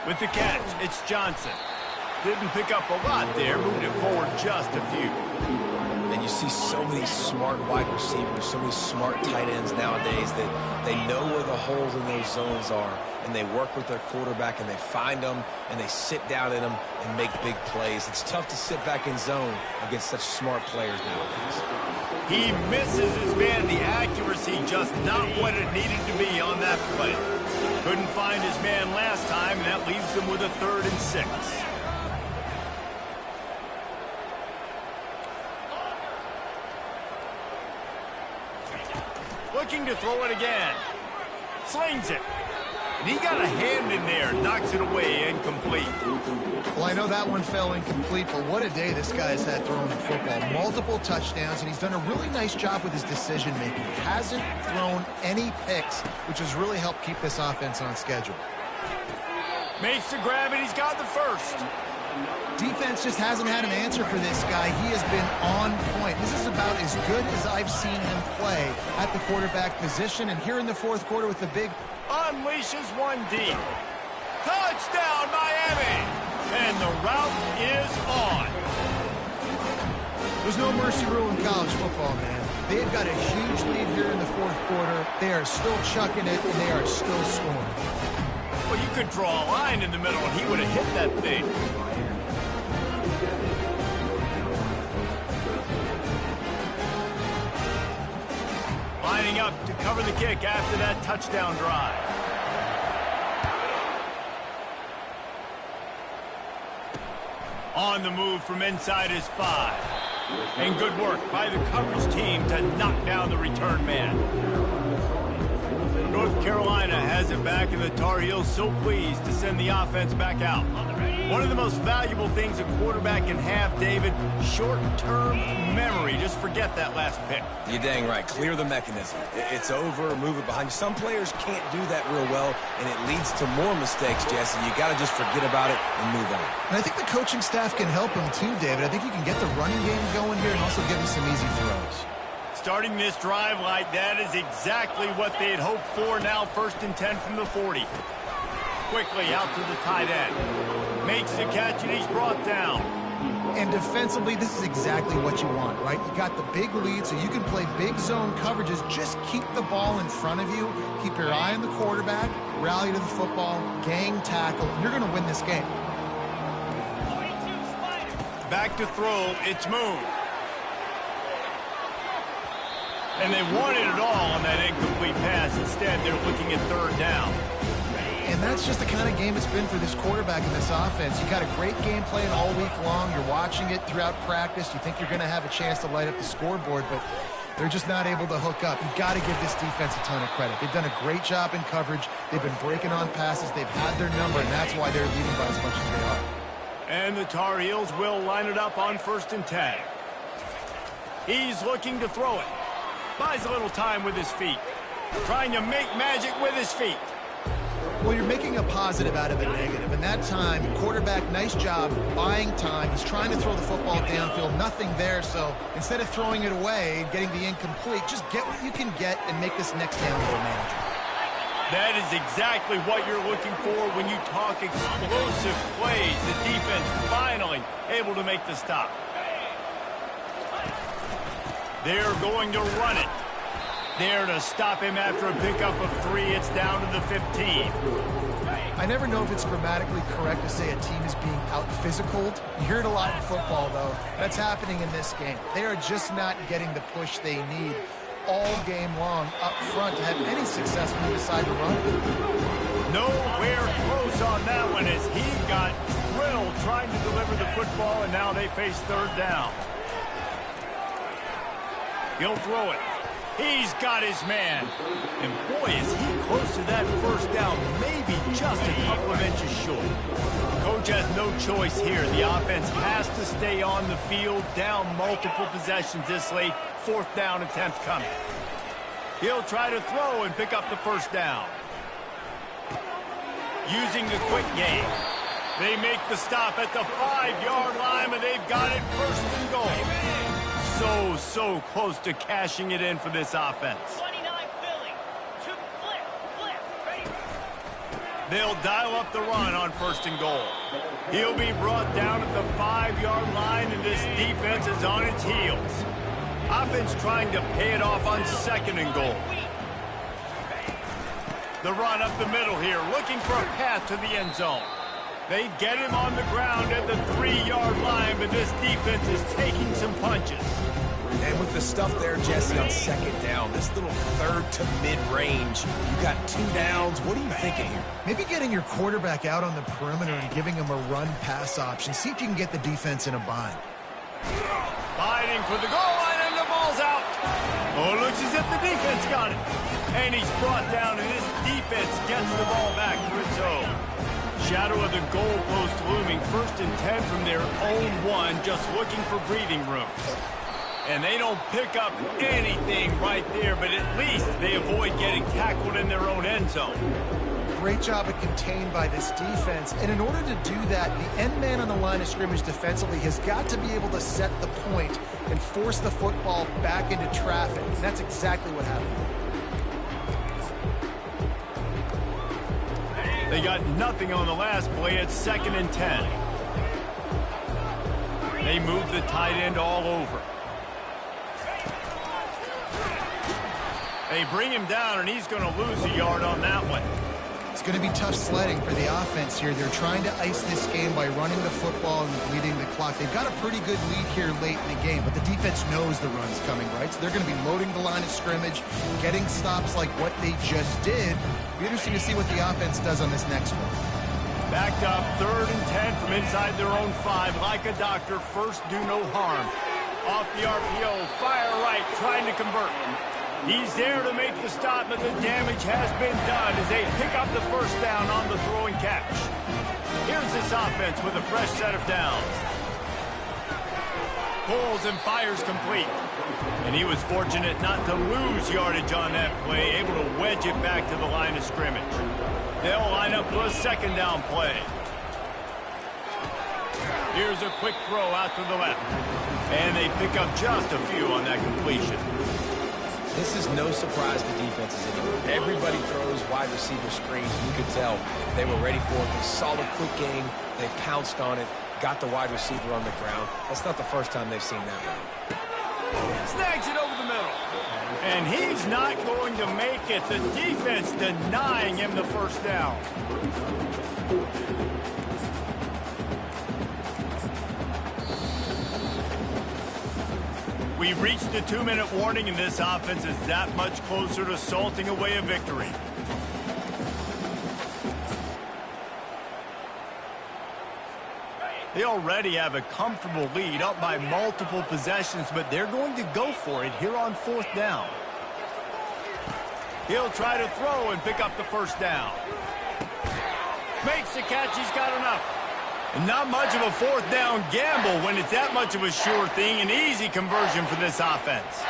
With the catch, it's Johnson. Didn't pick up a lot there, moved it forward just a few. And you see so many smart wide receivers, so many smart tight ends nowadays that they know where the holes in those zones are, and they work with their quarterback, and they find them, and they sit down in them and make big plays. It's tough to sit back in zone against such smart players nowadays. He misses his man. The accuracy just not what it needed to be on that play. Couldn't find his man last time, and that leaves him with a 3rd and 6. Looking to throw it again. Slings it. And he got a hand in there. Knocks it away. Incomplete. Well, I know that one fell incomplete, but what a day this guy's had throwing the football. Multiple touchdowns, and he's done a really nice job with his decision-making. Hasn't thrown any picks, which has really helped keep this offense on schedule. Makes the grab, and he's got the 1st. Defense just hasn't had an answer for this guy. He has been on point. This is about as good as I've seen him play at the quarterback position. And here in the 4th quarter with the big... Unleashes one deep. Touchdown, Miami! And the route is on. There's no mercy rule in college football, man. They've got a huge lead here in the 4th quarter. They are still chucking it, and they are still scoring. Well, you could draw a line in the middle, and he would have hit that thing. Lining up to cover the kick after that touchdown drive. On the move from inside his 5. And good work by the coverage team to knock down the return man. North Carolina has it back, and the Tar Heels so pleased to send the offense back out. One of the most valuable things a quarterback can have, David, short-term memory. Just forget that last pick. You're dang right. Clear the mechanism. It's over, move it behind you. Some players can't do that real well, and it leads to more mistakes, Jesse. You got to just forget about it and move on. And I think the coaching staff can help him too, David. I think you can get the running game going here and also give him some easy throws. Starting this drive like that is exactly what they had hoped for. Now 1st and 10 from the 40. Quickly out to the tight end. Makes the catch, and he's brought down. And defensively, this is exactly what you want, right? You got the big lead, so you can play big zone coverages. Just keep the ball in front of you. Keep your eye on the quarterback, rally to the football, gang tackle, and you're going to win this game. Back to throw, it's Moon. And they wanted it all on that incomplete pass. Instead, they're looking at third down. And that's just the kind of game it's been for this quarterback in this offense. You got a great game plan all week long. You're watching it throughout practice. You think you're going to have a chance to light up the scoreboard, but they're just not able to hook up. You've got to give this defense a ton of credit. They've done a great job in coverage. They've been breaking on passes. They've had their number, and that's why they're leading by as much as they are. And the Tar Heels will line it up on 1st and 10. He's looking to throw it. Buys a little time with his feet. Trying to make magic with his feet. Well, you're making a positive out of a negative. And that time, quarterback, nice job buying time. He's trying to throw the football downfield. Nothing there. So instead of throwing it away and getting the incomplete, just get what you can get and make this next down go manageable. That is exactly what you're looking for when you talk explosive plays. The defense finally able to make the stop. They're going to run it. There to stop him after a pickup of 3. It's down to the 15. I never know if it's grammatically correct to say a team is being out-physicaled. You hear it a lot in football, though. That's happening in this game. They are just not getting the push they need all game long up front to have any success when they decide to run. Nowhere close on that one as he got drilled trying to deliver the football, and now they face third down. He'll throw it. He's got his man. And boy, is he close to that first down, maybe just a couple of inches short. Coach has no choice here. The offense has to stay on the field, down multiple possessions this late. 4th down attempt coming. He'll try to throw and pick up the first down. Using the quick game. They make the stop at the 5-yard line, and they've got it 1st and goal. So close to cashing it in for this offense. 29 Philly. Flip. Ready. They'll dial up the run on 1st and goal. He'll be brought down at the 5-yard line, and this defense is on its heels. Offense trying to pay it off on 2nd and goal. The run up the middle here, looking for a path to the end zone. They get him on the ground at the 3-yard line, but this defense is taking some punches. And with the stuff there, Jesse, on 2nd down, this little 3rd to mid-range, you got 2 downs. What are you thinking here? Maybe getting your quarterback out on the perimeter and giving him a run-pass option. See if you can get the defense in a bind. Fighting for the goal line, and the ball's out. Oh, it looks as if the defense got it. And he's brought down, and this defense gets the ball back for its own. Shadow of the goalpost looming. 1st and 10 from their own 1, just looking for breathing room. And they don't pick up anything right there, but at least they avoid getting tackled in their own end zone. Great job of contained by this defense. And in order to do that, the end man on the line of scrimmage defensively has got to be able to set the point and force the football back into traffic. And that's exactly what happened. They got nothing on the last play. It's 2nd and 10. They move the tight end all over. They bring him down, and he's going to lose a yard on that one. It's going to be tough sledding for the offense here. They're trying to ice this game by running the football and bleeding the clock. They've got a pretty good lead here late in the game, but the defense knows the run's coming, right? So they're going to be loading the line of scrimmage, getting stops like what they just did. It'll be interesting to see what the offense does on this next one. Backed up, 3rd and 10 from inside their own 5. Like a doctor, first do no harm. Off the RPO, fire right, trying to convert. He's there to make the stop, but the damage has been done as they pick up the first down on the throwing catch. Here's this offense with a fresh set of downs. Pulls and fires complete. And he was fortunate not to lose yardage on that play, able to wedge it back to the line of scrimmage. They'll line up for a 2nd down play. Here's a quick throw out to the left. And they pick up just a few on that completion. This is no surprise to defenses anymore. Everybody throws wide receiver screens. You could tell they were ready for it. They saw the quick game. They pounced on it. got the wide receiver on the ground. That's not the first time they've seen that one. Snags it over the middle. And he's not going to make it. The defense denying him the first down. We've reached the 2-minute warning, and this offense is that much closer to salting away a victory. They already have a comfortable lead, up by multiple possessions, but they're going to go for it here on 4th down. He'll try to throw and pick up the first down. Makes the catch, he's got enough. And not much of a 4th down gamble when it's that much of a sure thing, an easy conversion for this offense.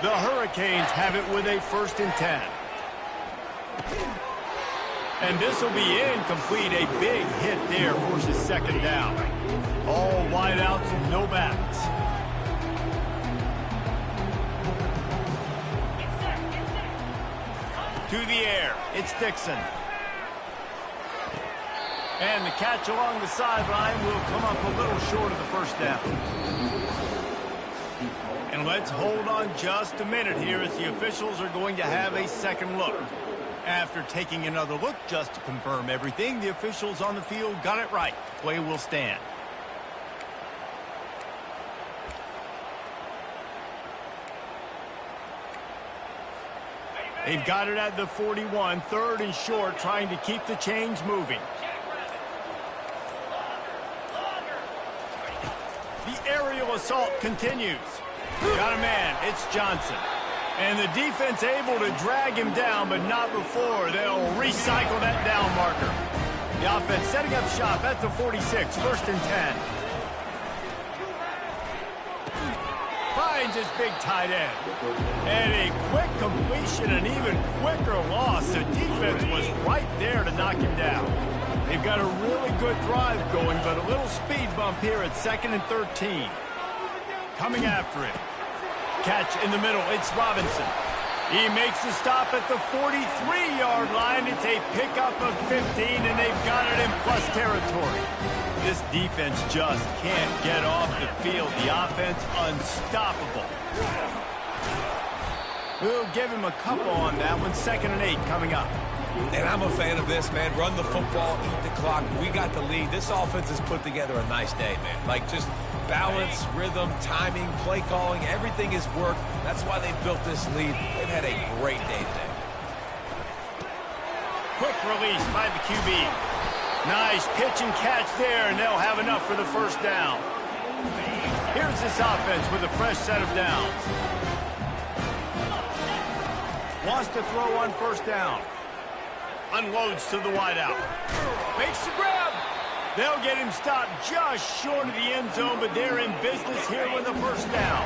The Hurricanes have it with a 1st and 10. And this will be incomplete. A big hit there forces 2nd down. All wideouts, no backs. To the air, it's Dixon. And the catch along the sideline will come up a little short of the first down. And let's hold on just a minute here as the officials are going to have a second look. After taking another look just to confirm everything, the officials on the field got it right. Play will stand. They've got it at the 41, 3rd and short, trying to keep the chains moving. The aerial assault continues. Got a man, it's Johnson. And the defense able to drag him down, but not before they'll recycle that down marker. The offense setting up shop at the 46, 1st and 10. Finds his big tight end. And a quick completion, an even quicker loss. The defense was right there to knock him down. They've got a really good drive going, but a little speed bump here at 2nd and 13. Coming after it. Catch in the middle, it's Robinson. He makes the stop at the 43-yard line. It's a pickup of 15, and they've got it in plus territory. This defense just can't get off the field. The offense unstoppable. We'll give him a couple on that one. 2nd and 8 coming up. And I'm a fan of this, man. Run the football, eat the clock. We got the lead. This offense has put together a nice day, man. Like, just balance, rhythm, timing, play calling, everything has worked. That's why they built this lead. They've had a great day today. Quick release by the QB. Nice pitch and catch there, and they'll have enough for the first down. Here's this offense with a fresh set of downs. Wants to throw on 1st down. Unloads to the wideout. Makes the grab. They'll get him stopped just short of the end zone, but they're in business here with a first down.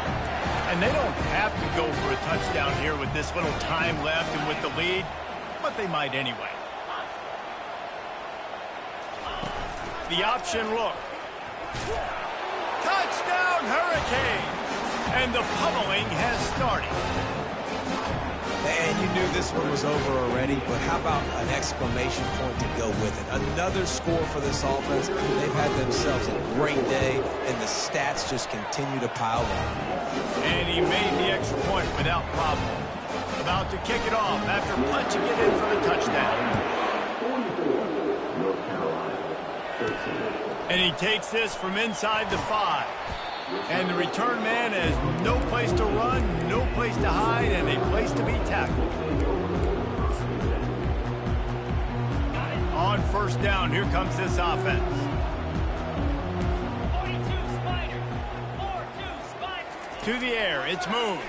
And they don't have to go for a touchdown here with this little time left and with the lead, but they might anyway. The option look. Touchdown Hurricanes! And the pummeling has started. And you knew this one was over already, but how about an exclamation point to go with it? Another score for this offense. They've had themselves a great day, and the stats just continue to pile on. And he made the extra point without problem. About to kick it off after punching it in for the touchdown. And he takes this from inside the 5. And the return man has no place to run, no place to hide, and a place to be tackled. On 1st down, here comes this offense. 42 Spider. 4-2 Spider. To the air, it's Moon.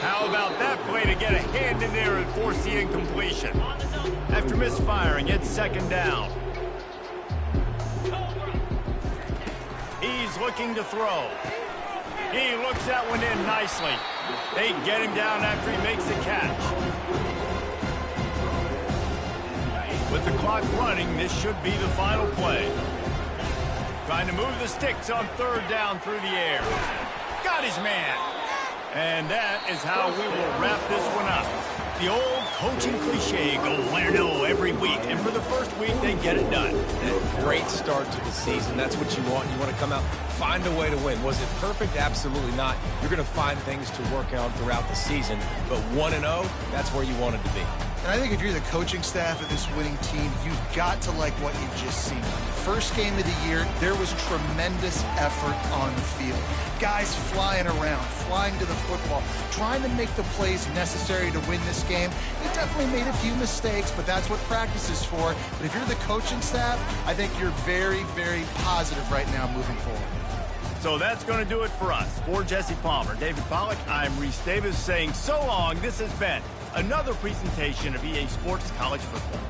How about that play to get a hand in there and force the incompletion? After misfiring, it's 2nd down. He's looking to throw. He looks that one in nicely. They get him down after he makes the catch. With the clock running, this should be the final play. Trying to move the sticks on 3rd down through the air. Got his man. And that is how we will wrap this one up. The old coaching cliche, go win or no every week, and for the first week, they get it done. Great start to the season. That's what you want. You want to come out, find a way to win. Was it perfect? Absolutely not. You're going to find things to work on throughout the season, but 1-0, that's where you wanted to be. And I think if you're the coaching staff of this winning team, you've got to like what you've just seen. First game of the year, there was tremendous effort on the field. Guys flying around, flying to the football, trying to make the plays necessary to win this game. They definitely made a few mistakes, but that's what practice is for. But if you're the coaching staff, I think you're very, very positive right now moving forward. So that's going to do it for us. For Jesse Palmer, David Pollack, I'm Reese Davis saying so long. This has been another presentation of EA Sports College Football.